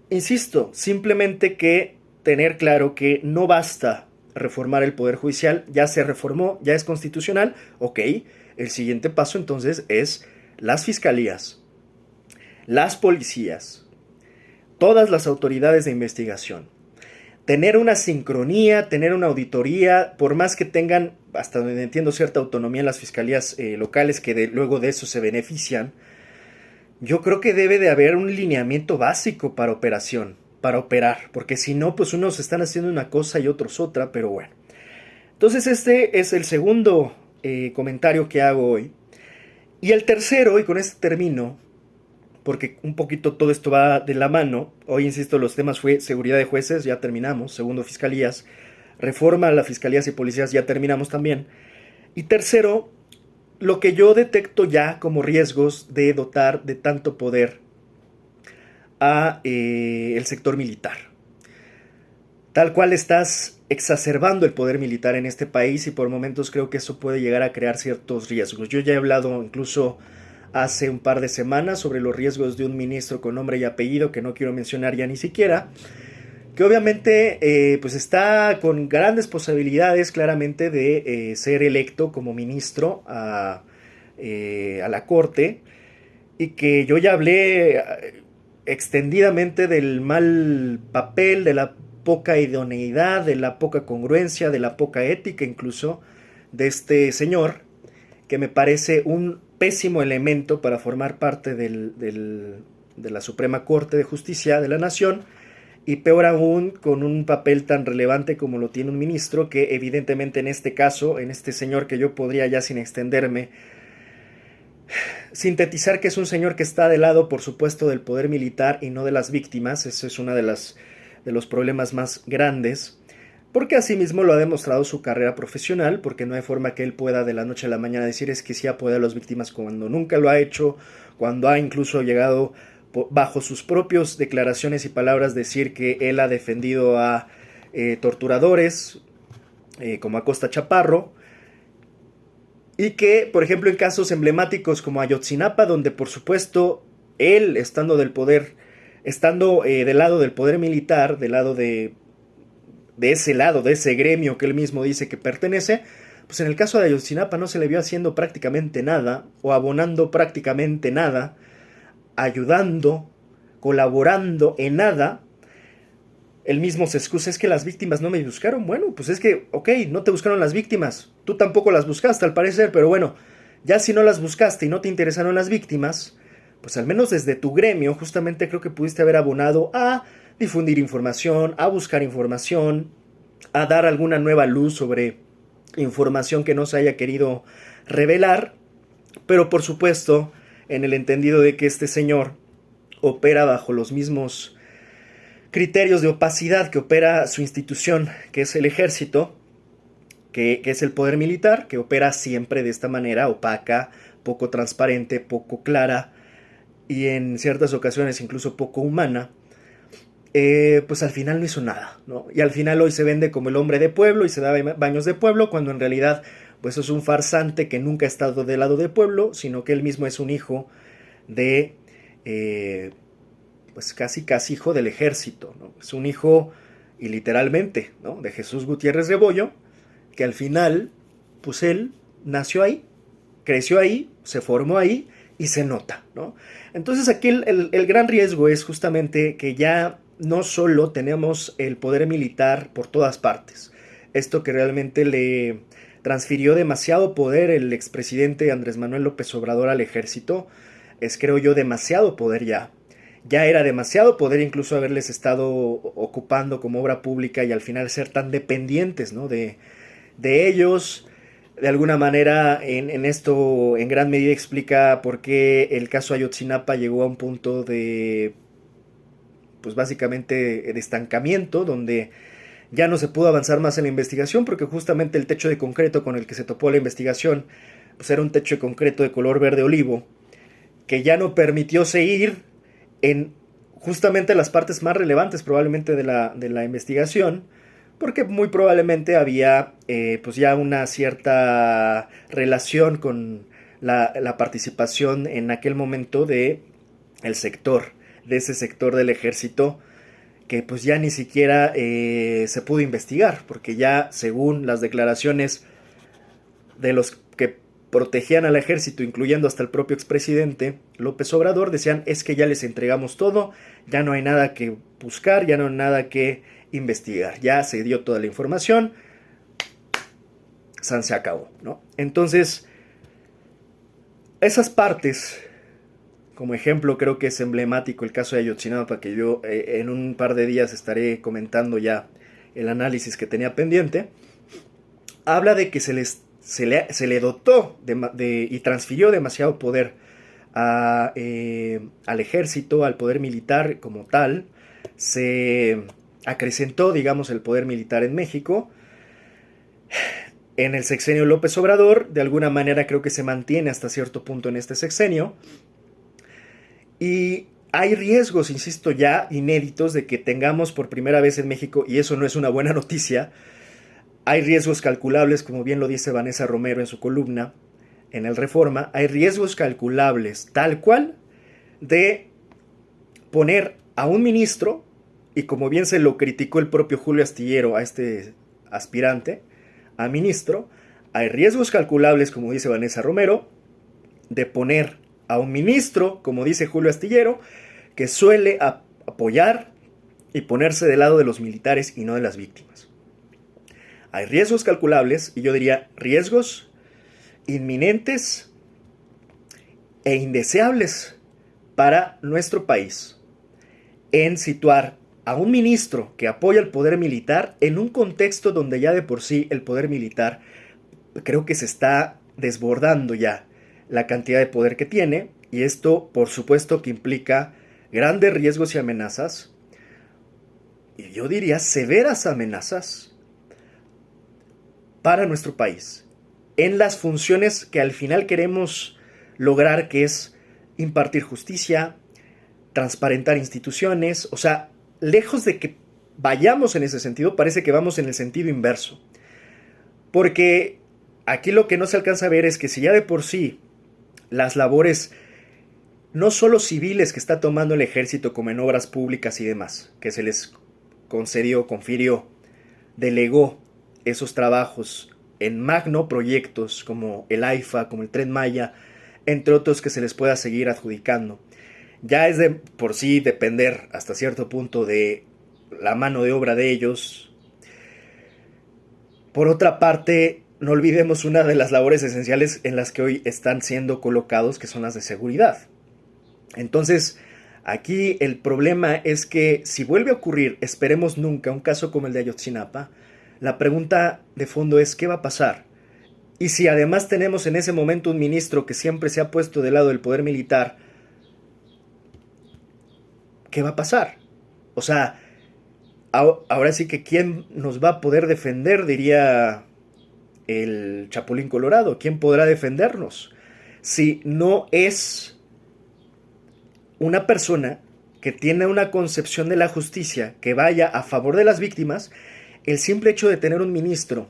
insisto, simplemente que tener claro que no basta reformar el Poder Judicial, ya se reformó, ya es constitucional, ok, el siguiente paso entonces es las fiscalías, las policías, todas las autoridades de investigación, tener una sincronía, tener una auditoría, por más que tengan, hasta donde entiendo, cierta autonomía en las fiscalías locales que luego de eso se benefician. Yo creo que debe de haber un lineamiento básico para operar, porque si no, pues unos están haciendo una cosa y otros otra, pero bueno. Entonces este es el segundo comentario que hago hoy. Y el tercero, y con este termino, porque un poquito todo esto va de la mano. Hoy, insisto, los temas fue seguridad de jueces, ya terminamos. Segundo, fiscalías. Reforma a las fiscalías y policías, ya terminamos también. Y tercero, lo que yo detecto ya como riesgos de dotar de tanto poder a el sector militar. Tal cual estás exacerbando el poder militar en este país, y por momentos creo que eso puede llegar a crear ciertos riesgos. Yo ya he hablado incluso hace un par de semanas sobre los riesgos de un ministro con nombre y apellido que no quiero mencionar ya ni siquiera, que obviamente pues está con grandes posibilidades claramente de ser electo como ministro a la Corte, y que yo ya hablé extendidamente del mal papel, de la poca idoneidad, de la poca congruencia, de la poca ética incluso de este señor, que me parece un pésimo elemento para formar parte de la Suprema Corte de Justicia de la Nación, y peor aún con un papel tan relevante como lo tiene un ministro, que evidentemente en este caso, en este señor, que yo podría ya sin extenderme sintetizar que es un señor que está del lado, por supuesto, del poder militar y no de las víctimas. Eso es uno de los problemas más grandes, porque asimismo lo ha demostrado su carrera profesional, porque no hay forma que él pueda de la noche a la mañana decir es que sí apoya a las víctimas cuando nunca lo ha hecho, cuando ha incluso llegado bajo sus propias declaraciones y palabras decir que él ha defendido a torturadores como Acosta Chaparro, y que, por ejemplo, en casos emblemáticos como Ayotzinapa, donde por supuesto él, estando del lado del poder militar, del lado de ese gremio que él mismo dice que pertenece, pues en el caso de Ayotzinapa no se le vio haciendo prácticamente nada, o abonando prácticamente nada, ayudando, colaborando en nada. Él mismo se excusa, es que las víctimas no me buscaron. Bueno, pues es que, ok, no te buscaron las víctimas, tú tampoco las buscaste al parecer, pero bueno, ya si no las buscaste y no te interesaron las víctimas, pues al menos desde tu gremio justamente creo que pudiste haber abonado a difundir información, a buscar información, a dar alguna nueva luz sobre información que no se haya querido revelar, pero por supuesto en el entendido de que este señor opera bajo los mismos criterios de opacidad que opera su institución, que es el ejército, que es el poder militar, que opera siempre de esta manera opaca, poco transparente, poco clara y en ciertas ocasiones incluso poco humana. Pues al final no hizo nada, ¿no? Y al final hoy se vende como el hombre de pueblo y se da baños de pueblo, cuando en realidad pues es un farsante que nunca ha estado del lado del pueblo, sino que él mismo es un hijo de, pues casi hijo del ejército, ¿no? Es un hijo, y literalmente, ¿no?, de Jesús Gutiérrez Rebollo, que al final, pues él nació ahí, creció ahí, se formó ahí y se nota, ¿no? Entonces aquí el gran riesgo es justamente que ya no solo tenemos el poder militar por todas partes, esto que realmente le transfirió demasiado poder el expresidente Andrés Manuel López Obrador al ejército, es, creo yo, demasiado poder ya. Ya era demasiado poder incluso haberles estado ocupando como obra pública y al final ser tan dependientes, ¿no?, de ellos. De alguna manera en esto en gran medida explica por qué el caso Ayotzinapa llegó a un punto de, pues básicamente de estancamiento, donde ya no se pudo avanzar más en la investigación, porque justamente el techo de concreto con el que se topó la investigación pues era un techo de concreto de color verde olivo, que ya no permitió seguir en justamente las partes más relevantes probablemente de la investigación, porque muy probablemente había pues ya una cierta relación con la participación en aquel momento de ese sector del ejército, que pues ya ni siquiera se pudo investigar, porque ya según las declaraciones de los que protegían al ejército, incluyendo hasta el propio expresidente López Obrador, decían: es que ya les entregamos todo, ya no hay nada que buscar, ya no hay nada que investigar, ya se dio toda la información, se acabó, ¿no? Entonces, esas partes, como ejemplo, creo que es emblemático el caso de Ayotzinapa, que yo en un par de días estaré comentando ya el análisis que tenía pendiente, habla de que se le dotó y transfirió demasiado poder al ejército, al poder militar como tal. Se acrecentó, digamos, el poder militar en México. En el sexenio López Obrador, de alguna manera creo que se mantiene hasta cierto punto en este sexenio. Y hay riesgos, insisto, ya inéditos de que tengamos por primera vez en México, y eso no es una buena noticia, hay riesgos calculables, como bien lo dice Vanessa Romero en su columna en el Reforma, hay riesgos calculables tal cual de poner a un ministro, y como bien se lo criticó el propio Julio Astillero a este aspirante a ministro, hay riesgos calculables, como dice Vanessa Romero, de poner a un ministro, como dice Julio Astillero, que suele apoyar y ponerse del lado de los militares y no de las víctimas. Hay riesgos calculables, y yo diría riesgos inminentes e indeseables para nuestro país, en situar a un ministro que apoya el poder militar en un contexto donde ya de por sí el poder militar creo que se está desbordando ya la cantidad de poder que tiene, y esto por supuesto que implica grandes riesgos y amenazas, y yo diría severas amenazas para nuestro país, en las funciones que al final queremos lograr, que es impartir justicia, transparentar instituciones. O sea, lejos de que vayamos en ese sentido, parece que vamos en el sentido inverso. Porque aquí lo que no se alcanza a ver es que si ya de por sí las labores, no solo civiles, que está tomando el ejército, como en obras públicas y demás, que se les concedió, confirió, delegó esos trabajos en magno proyectos como el AIFA, como el Tren Maya, entre otros que se les pueda seguir adjudicando, ya es de por sí depender hasta cierto punto de la mano de obra de ellos. Por otra parte, no olvidemos una de las labores esenciales en las que hoy están siendo colocados, que son las de seguridad. Entonces, Aquí el problema es que si vuelve a ocurrir, esperemos nunca, un caso como el de Ayotzinapa, la pregunta de fondo es ¿qué va a pasar? Y si además tenemos en ese momento un ministro que siempre se ha puesto del lado del poder militar, ¿qué va a pasar? O sea, ahora sí que ¿quién nos va a poder defender? Diría el Chapulín Colorado. ¿Quién podrá defendernos? Si no es una persona que tiene una concepción de la justicia que vaya a favor de las víctimas, el simple hecho de tener un ministro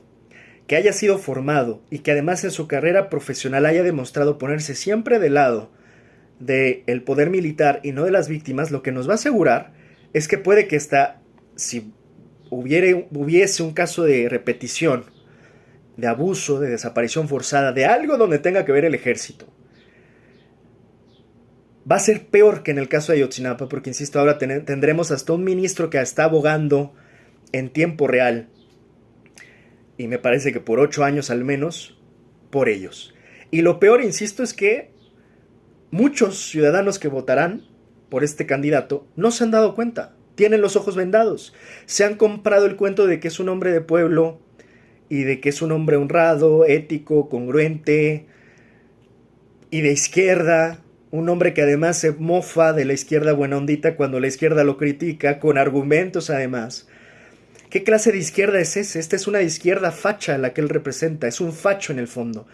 que haya sido formado y que además en su carrera profesional haya demostrado ponerse siempre del lado del poder militar y no de las víctimas, lo que nos va a asegurar es que puede que si hubiese un caso de repetición, de abuso, de desaparición forzada, de algo donde tenga que ver el ejército, va a ser peor que en el caso de Ayotzinapa, porque insisto, ahora tendremos hasta un ministro que está abogando en tiempo real, y me parece que por 8 años al menos, por ellos. Y lo peor, insisto, es que muchos ciudadanos que votarán por este candidato no se han dado cuenta, tienen los ojos vendados, se han comprado el cuento de que es un hombre de pueblo y de que es un hombre honrado, ético, congruente y de izquierda, un hombre que además se mofa de la izquierda buena ondita cuando la izquierda lo critica, con argumentos además. ¿Qué clase de izquierda es ese? Esta es una izquierda facha la que él representa, es un facho en el fondo.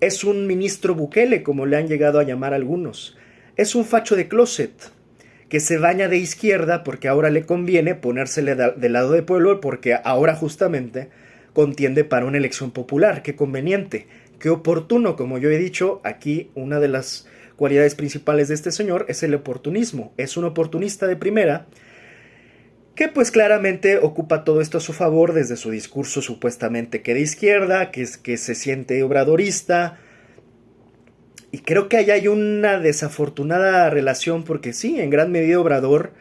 Es un ministro Bukele, como le han llegado a llamar algunos. Es un facho de closet, que se baña de izquierda porque ahora le conviene ponérsele del lado del pueblo, porque ahora justamente contiende para una elección popular. Qué conveniente, qué oportuno. Como yo he dicho, aquí una de las cualidades principales de este señor es el oportunismo. Es un oportunista de primera que pues claramente ocupa todo esto a su favor desde su discurso supuestamente que de izquierda, que se siente obradorista. Y creo que ahí hay una desafortunada relación porque sí, en gran medida Obrador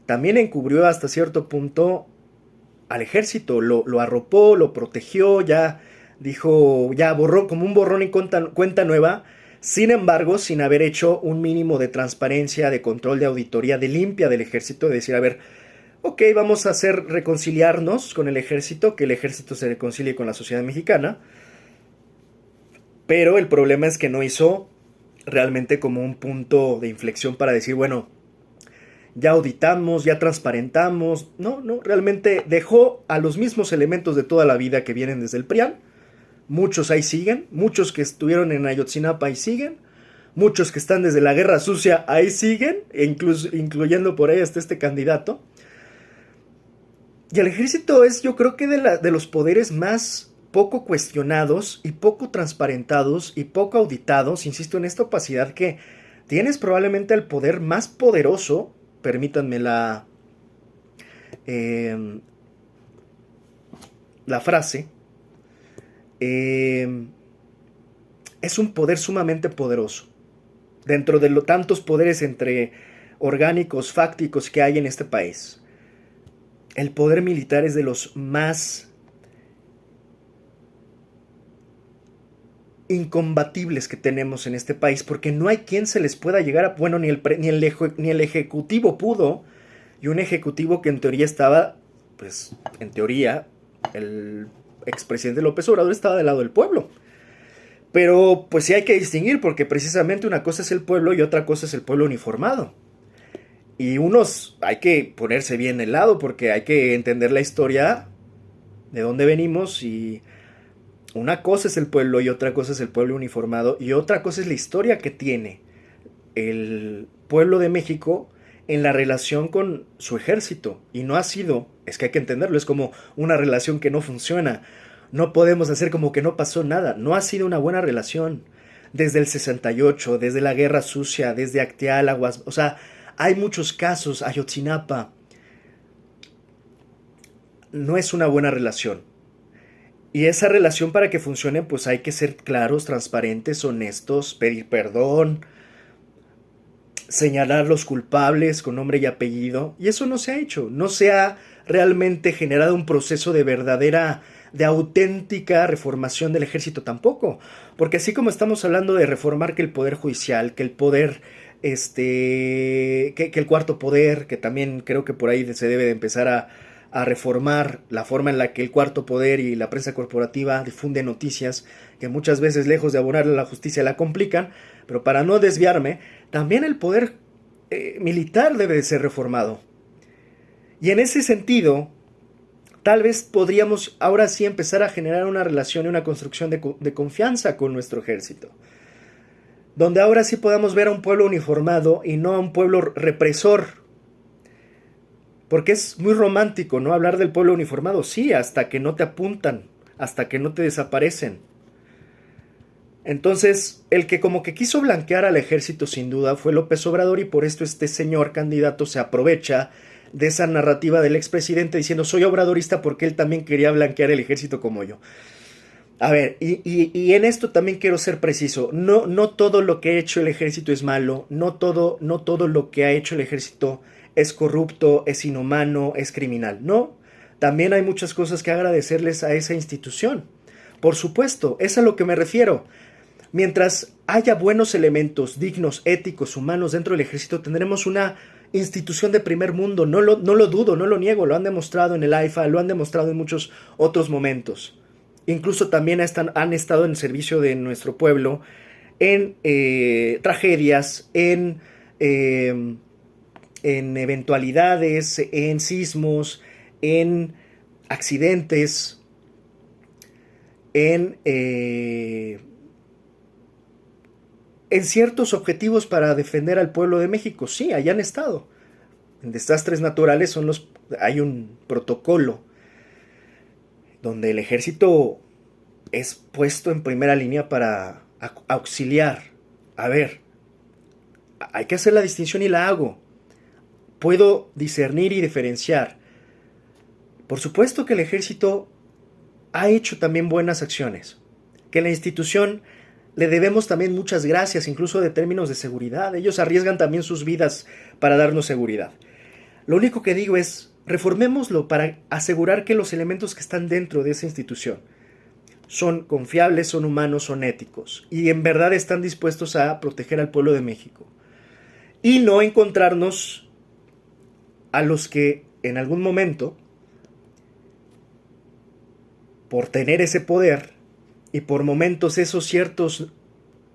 también encubrió hasta cierto punto al ejército, lo arropó, lo protegió, ya dijo, ya borró como un borrón y cuenta nueva. Sin embargo, sin haber hecho un mínimo de transparencia, de control, de auditoría, de limpia del ejército, de decir, a ver, ok, vamos a reconciliarnos con el ejército, que el ejército se reconcilie con la sociedad mexicana, pero el problema es que no hizo realmente como un punto de inflexión para decir, bueno, ya auditamos, ya transparentamos. No, realmente dejó a los mismos elementos de toda la vida que vienen desde el PRIAN. Muchos ahí siguen, muchos que estuvieron en Ayotzinapa ahí siguen, muchos que están desde la Guerra Sucia ahí siguen, incluyendo por ahí hasta este candidato. Y el ejército es, yo creo que de los poderes más poco cuestionados y poco transparentados y poco auditados, insisto, en esta opacidad que tienes probablemente el poder más poderoso, permítanme la frase, es un poder sumamente poderoso. Dentro de los tantos poderes entre orgánicos, fácticos que hay en este país, el poder militar es de los más incombatibles que tenemos en este país, porque no hay quien se les pueda llegar a... Bueno, ni el ejecutivo pudo, y un ejecutivo que en teoría estaba, pues, en teoría, el expresidente López Obrador estaba del lado del pueblo. Pero, pues sí hay que distinguir, porque precisamente una cosa es el pueblo y otra cosa es el pueblo uniformado. Y hay que ponerse bien del lado, porque hay que entender la historia, de dónde venimos, y una cosa es el pueblo y otra cosa es el pueblo uniformado, y otra cosa es la historia que tiene el pueblo de México en la relación con su ejército. Y no ha sido, es que hay que entenderlo, es como una relación que no funciona. No podemos hacer como que no pasó nada. No ha sido una buena relación. Desde el 68, desde la Guerra Sucia, desde Acteal, o sea, hay muchos casos. Ayotzinapa no es una buena relación. Y esa relación, para que funcione, pues hay que ser claros, transparentes, honestos, pedir perdón, señalar los culpables con nombre y apellido. Y eso no se ha hecho. No se ha realmente generado un proceso de auténtica reformación del ejército tampoco. Porque así como estamos hablando de reformar que el poder judicial, que el poder que el cuarto poder, que también creo que por ahí se debe de empezar a reformar la forma en la que el cuarto poder y la prensa corporativa difunde noticias que muchas veces, lejos de abonarle a la justicia, la complican. Pero para no desviarme, también el poder militar debe de ser reformado. Y en ese sentido, tal vez podríamos ahora sí empezar a generar una relación y una construcción de confianza con nuestro ejército, donde ahora sí podamos ver a un pueblo uniformado y no a un pueblo represor. Porque es muy romántico, ¿no? Hablar del pueblo uniformado, sí, hasta que no te apuntan, hasta que no te desaparecen. Entonces, el que como que quiso blanquear al ejército sin duda fue López Obrador, y por esto este señor candidato se aprovecha de esa narrativa del expresidente diciendo soy obradorista porque él también quería blanquear el ejército como yo. A ver, y en esto también quiero ser preciso. No todo lo que ha hecho el ejército es malo, no todo lo que ha hecho el ejército es corrupto, es inhumano, es criminal. No, también hay muchas cosas que agradecerles a esa institución. Por supuesto, es a lo que me refiero. Mientras haya buenos elementos dignos, éticos, humanos dentro del ejército, tendremos una institución de primer mundo. No lo dudo, no lo niego, lo han demostrado en el AIFA, lo han demostrado en muchos otros momentos. Incluso también han estado en servicio de nuestro pueblo en tragedias, en eventualidades, en sismos, en accidentes, en ciertos objetivos para defender al pueblo de México. Sí, allá han estado. En desastres naturales hay un protocolo donde el ejército es puesto en primera línea para auxiliar. A ver, hay que hacer la distinción y la hago. Puedo discernir y diferenciar. Por supuesto que el ejército ha hecho también buenas acciones, que la institución le debemos también muchas gracias, incluso de términos de seguridad. Ellos arriesgan también sus vidas para darnos seguridad. Lo único que digo es, reformémoslo para asegurar que los elementos que están dentro de esa institución son confiables, son humanos, son éticos y en verdad están dispuestos a proteger al pueblo de México. Y no encontrarnos a los que en algún momento, por tener ese poder y por momentos esos ciertos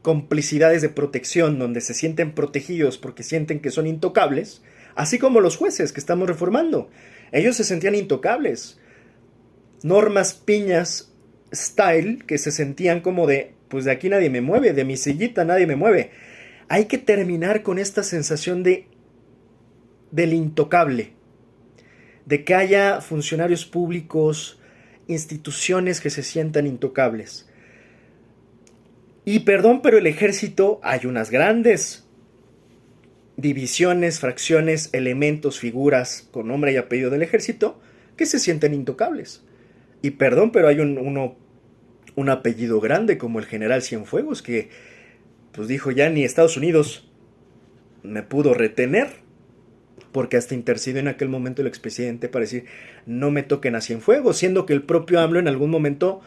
complicidades de protección donde se sienten protegidos porque sienten que son intocables, así como los jueces que estamos reformando, ellos se sentían intocables. Normas Piñas style, que se sentían como de, pues de aquí nadie me mueve, de mi sillita nadie me mueve. Hay que terminar con esta sensación del intocable, de que haya funcionarios públicos, instituciones que se sientan intocables. Y perdón, pero el ejército, hay unas grandes divisiones, fracciones, elementos, figuras con nombre y apellido del ejército que se sienten intocables. Y perdón, pero hay un apellido grande como el general Cienfuegos que pues dijo ya ni Estados Unidos me pudo retener, porque hasta intercedió en aquel momento el expresidente para decir no me toquen a Cienfuegos, siendo que el propio AMLO en algún momento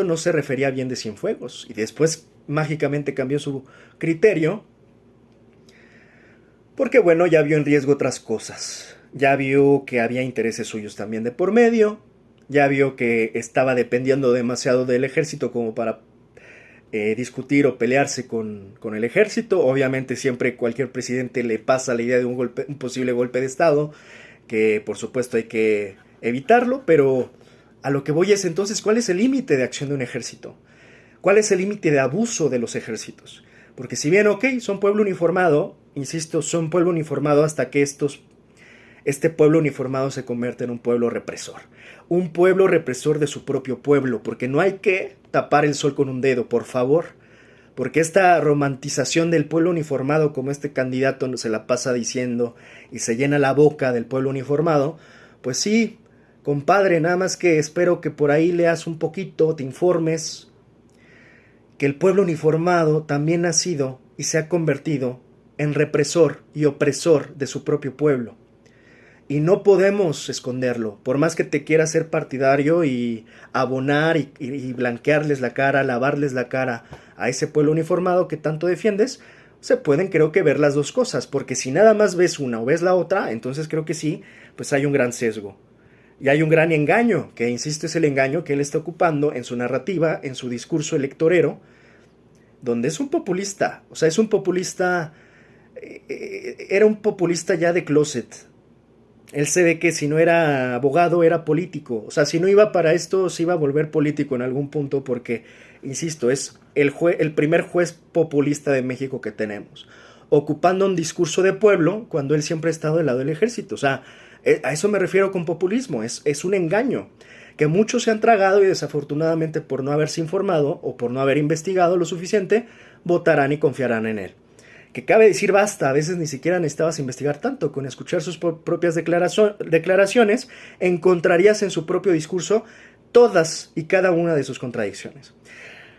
no se refería bien de Cienfuegos y después mágicamente cambió su criterio porque bueno, ya vio en riesgo otras cosas, ya vio que había intereses suyos también de por medio, ya vio que estaba dependiendo demasiado del ejército como para discutir o pelearse con el ejército. Obviamente siempre cualquier presidente le pasa la idea de un posible golpe de estado, que por supuesto hay que evitarlo, pero a lo que voy es entonces, ¿cuál es el límite de acción de un ejército? ¿Cuál es el límite de abuso de los ejércitos? Porque si bien, ok, son pueblo uniformado, insisto, son pueblo uniformado hasta que este pueblo uniformado se convierte en un pueblo represor. Un pueblo represor de su propio pueblo, porque no hay que tapar el sol con un dedo, por favor. Porque esta romantización del pueblo uniformado, como este candidato se la pasa diciendo y se llena la boca del pueblo uniformado, pues sí, compadre, nada más que espero que por ahí leas un poquito, te informes, que el pueblo uniformado también ha sido y se ha convertido en represor y opresor de su propio pueblo. Y no podemos esconderlo, por más que te quieras ser partidario y abonar y blanquearles la cara, lavarles la cara a ese pueblo uniformado que tanto defiendes. se pueden, creo que, ver las dos cosas, porque si nada más ves una o ves la otra, entonces creo que sí, pues hay un gran sesgo. Y hay un gran engaño, que insisto es el engaño que él está ocupando en su narrativa, en su discurso electorero, donde es un populista, o sea, es un populista, era un populista ya de closet. Él se ve que si no era abogado era político, o sea, si no iba para esto se iba a volver político en algún punto porque, insisto, es el primer juez populista de México que tenemos, ocupando un discurso de pueblo cuando él siempre ha estado del lado del ejército. O sea, a eso me refiero con populismo, es un engaño que muchos se han tragado y desafortunadamente por no haberse informado o por no haber investigado lo suficiente, votarán y confiarán en él. Que cabe decir basta, a veces ni siquiera necesitabas investigar tanto, con escuchar sus propias declaraciones encontrarías en su propio discurso todas y cada una de sus contradicciones.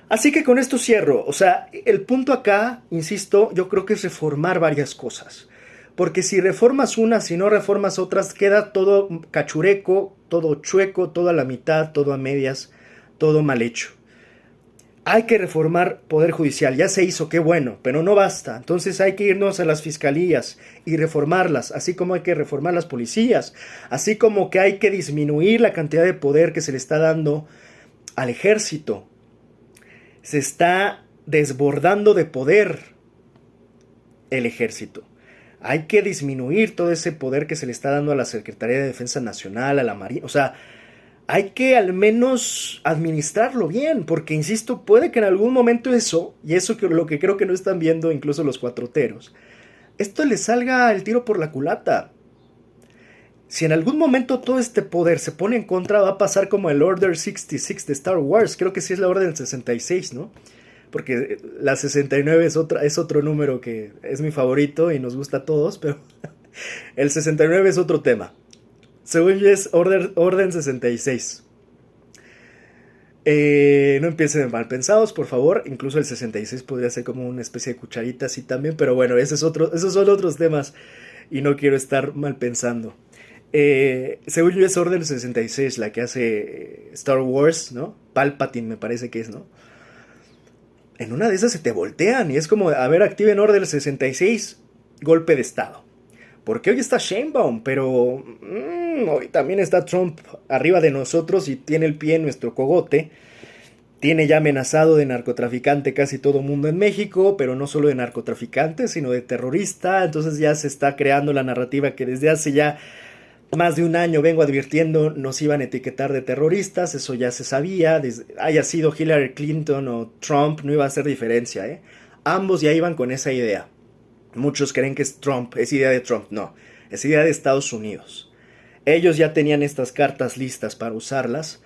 Así que con esto cierro, o sea, el punto acá, insisto, yo creo que es reformar varias cosas. Porque si reformas unas, si no reformas otras, queda todo cachureco, todo chueco, todo a la mitad, todo a medias, todo mal hecho. Hay que reformar Poder Judicial, ya se hizo, qué bueno, pero no basta. Entonces hay que irnos a las fiscalías y reformarlas, así como hay que reformar las policías, así como que hay que disminuir la cantidad de poder que se le está dando al ejército. Se está desbordando de poder el ejército. Hay que disminuir todo ese poder que se le está dando a la Secretaría de Defensa Nacional, a la Marina. O sea, hay que al menos administrarlo bien, porque insisto, puede que en algún momento eso, y eso que lo que creo que no están viendo incluso los cuatroteros, esto le salga el tiro por la culata. Si en algún momento todo este poder se pone en contra, va a pasar como el Order 66 de Star Wars. Creo que sí es la Orden 66, ¿no? Porque la 69 es otro número que es mi favorito y nos gusta a todos, pero el 69 es otro tema. Según yo es Orden 66. No empiecen de mal pensados, por favor. Incluso el 66 podría ser como una especie de cucharita así también, pero bueno, esos son otros temas y no quiero estar mal pensando. Según yo es Orden 66 la que hace Star Wars, ¿no? Palpatine me parece que es, ¿no? En una de esas se te voltean y es como, a ver, activen Orden 66, golpe de estado. Porque hoy está Sheinbaum, pero hoy también está Trump arriba de nosotros y tiene el pie en nuestro cogote. Tiene ya amenazado de narcotraficante casi todo mundo en México, pero no solo de narcotraficante, sino de terrorista. Entonces ya se está creando la narrativa que desde hace ya más de un año vengo advirtiendo nos iban a etiquetar de terroristas. Eso ya se sabía, haya sido Hillary Clinton o Trump, no iba a hacer diferencia, ¿eh? Ambos ya iban con esa idea. Muchos creen que es Trump, es idea de Trump, no, es idea de Estados Unidos. Ellos ya tenían estas cartas listas para usarlas.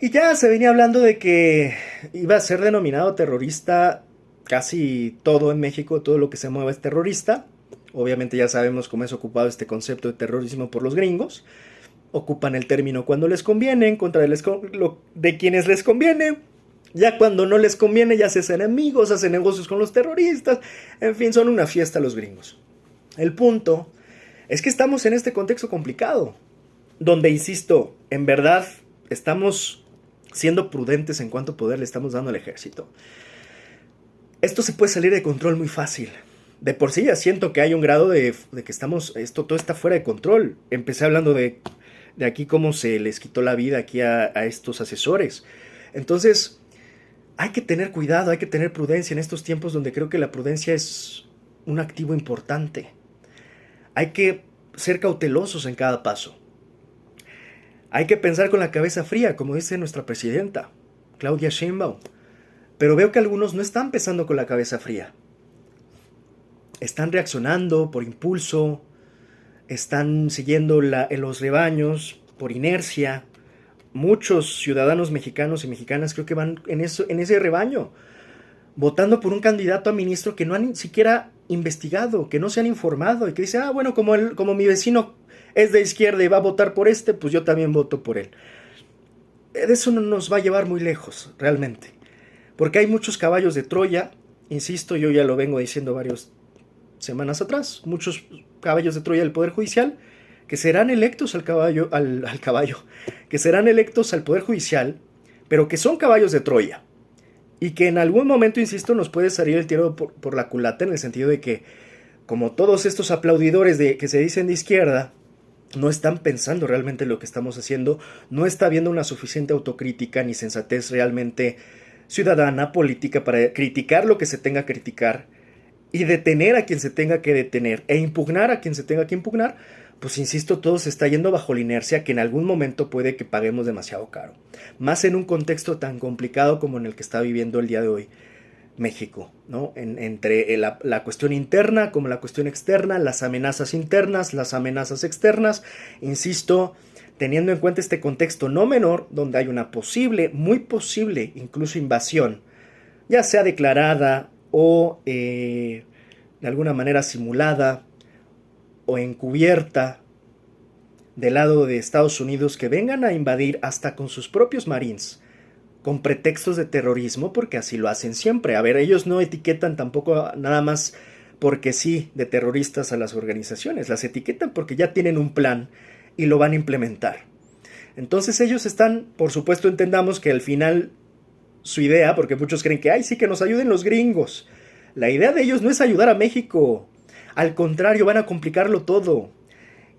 Y ya se venía hablando de que iba a ser denominado terrorista casi todo en México, todo lo que se mueva es terrorista. Obviamente ya sabemos cómo es ocupado este concepto de terrorismo por los gringos. Ocupan el término cuando les conviene, en contra de quienes les conviene. Ya cuando no les conviene ya se hacen enemigos, hacen negocios con los terroristas. En fin, son una fiesta los gringos. El punto es que estamos en este contexto complicado, donde, insisto, en verdad estamos siendo prudentes en cuánto poder le estamos dando al ejército. Esto se puede salir de control muy fácil. De por sí ya siento que hay un grado de que todo está fuera de control. Empecé hablando de aquí cómo se les quitó la vida aquí a estos asesores. Entonces, hay que tener cuidado, hay que tener prudencia en estos tiempos donde creo que la prudencia es un activo importante. Hay que ser cautelosos en cada paso. Hay que pensar con la cabeza fría, como dice nuestra presidenta, Claudia Sheinbaum. Pero veo que algunos no están pensando con la cabeza fría. Están reaccionando por impulso, están siguiendo los rebaños por inercia. Muchos ciudadanos mexicanos y mexicanas creo que van en ese rebaño, votando por un candidato a ministro que no han ni siquiera investigado, que no se han informado y que dice, bueno, como mi vecino es de izquierda y va a votar por pues yo también voto por él. De eso no nos va a llevar muy lejos, realmente. Porque hay muchos caballos de Troya, insisto, yo ya lo vengo diciendo varias semanas atrás, muchos caballos de Troya del Poder Judicial, que serán electos al caballo, que serán electos al Poder Judicial, pero que son caballos de Troya. y que en algún momento, insisto, nos puede salir el tiro por la culata, en el sentido de que, como todos estos aplaudidores que se dicen de izquierda, no están pensando realmente lo que estamos haciendo, no está habiendo una suficiente autocrítica ni sensatez realmente ciudadana, política, para criticar lo que se tenga que criticar y detener a quien se tenga que detener e impugnar a quien se tenga que impugnar. Pues insisto, todo se está yendo bajo la inercia, que en algún momento puede que paguemos demasiado caro, más en un contexto tan complicado como en el que está viviendo el día de hoy México, ¿no? Entre la cuestión interna como la cuestión externa, las amenazas internas, las amenazas externas, insisto, teniendo en cuenta este contexto no menor, donde hay una posible, muy posible, incluso invasión, ya sea declarada o de alguna manera simulada o encubierta del lado de Estados Unidos, que vengan a invadir hasta con sus propios Marines, con pretextos de terrorismo, porque así lo hacen siempre. A ver, ellos no etiquetan tampoco nada más porque sí de terroristas a las organizaciones, las etiquetan porque ya tienen un plan y lo van a implementar. Entonces ellos están, por supuesto, entendamos que al final su idea, porque muchos creen que, ay, sí, que nos ayuden los gringos. La idea de ellos no es ayudar a México, al contrario, van a complicarlo todo.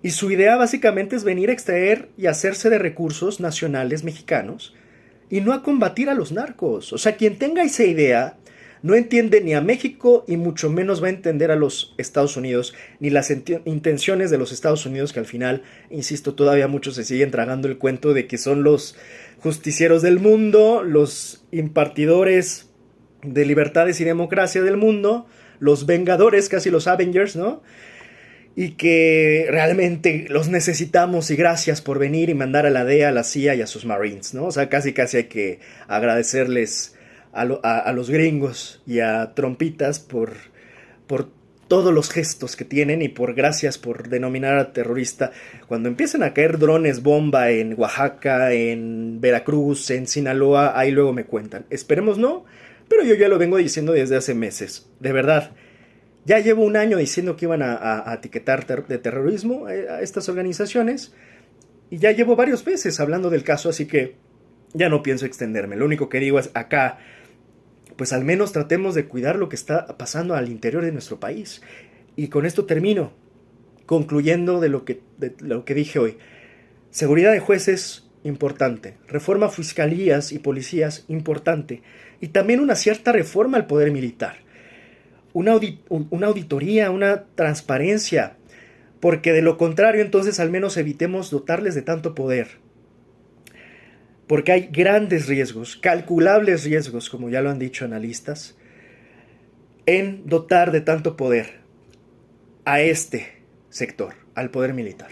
Y su idea básicamente es venir a extraer y hacerse de recursos nacionales mexicanos y no a combatir a los narcos. O sea, quien tenga esa idea no entiende ni a México y mucho menos va a entender a los Estados Unidos, ni las intenciones de los Estados Unidos, que al final, insisto, todavía muchos se siguen tragando el cuento de que son los justicieros del mundo, los impartidores de libertades y democracia del mundo, los vengadores, casi los Avengers, ¿no? Y que realmente los necesitamos y gracias por venir y mandar a la DEA, a la CIA y a sus Marines, ¿no? O sea, casi hay que agradecerles a los gringos y a Trompitas por todos los gestos que tienen y por gracias por denominar a terrorista. Cuando empiezan a caer drones bomba en Oaxaca, en Veracruz, en Sinaloa, ahí luego me cuentan. Esperemos no, pero yo ya lo vengo diciendo desde hace meses, de verdad. Ya llevo un año diciendo que iban a etiquetar de terrorismo a estas organizaciones y ya llevo varios meses hablando del caso, así que ya no pienso extenderme. Lo único que digo es acá, pues al menos tratemos de cuidar lo que está pasando al interior de nuestro país. Y con esto termino, concluyendo de lo que dije hoy. Seguridad de jueces, importante. Reforma a fiscalías y policías, importante. Y también una cierta reforma al poder militar. Una auditoría, una transparencia, porque de lo contrario entonces al menos evitemos dotarles de tanto poder, porque hay grandes riesgos, calculables riesgos, como ya lo han dicho analistas, en dotar de tanto poder a este sector, al poder militar.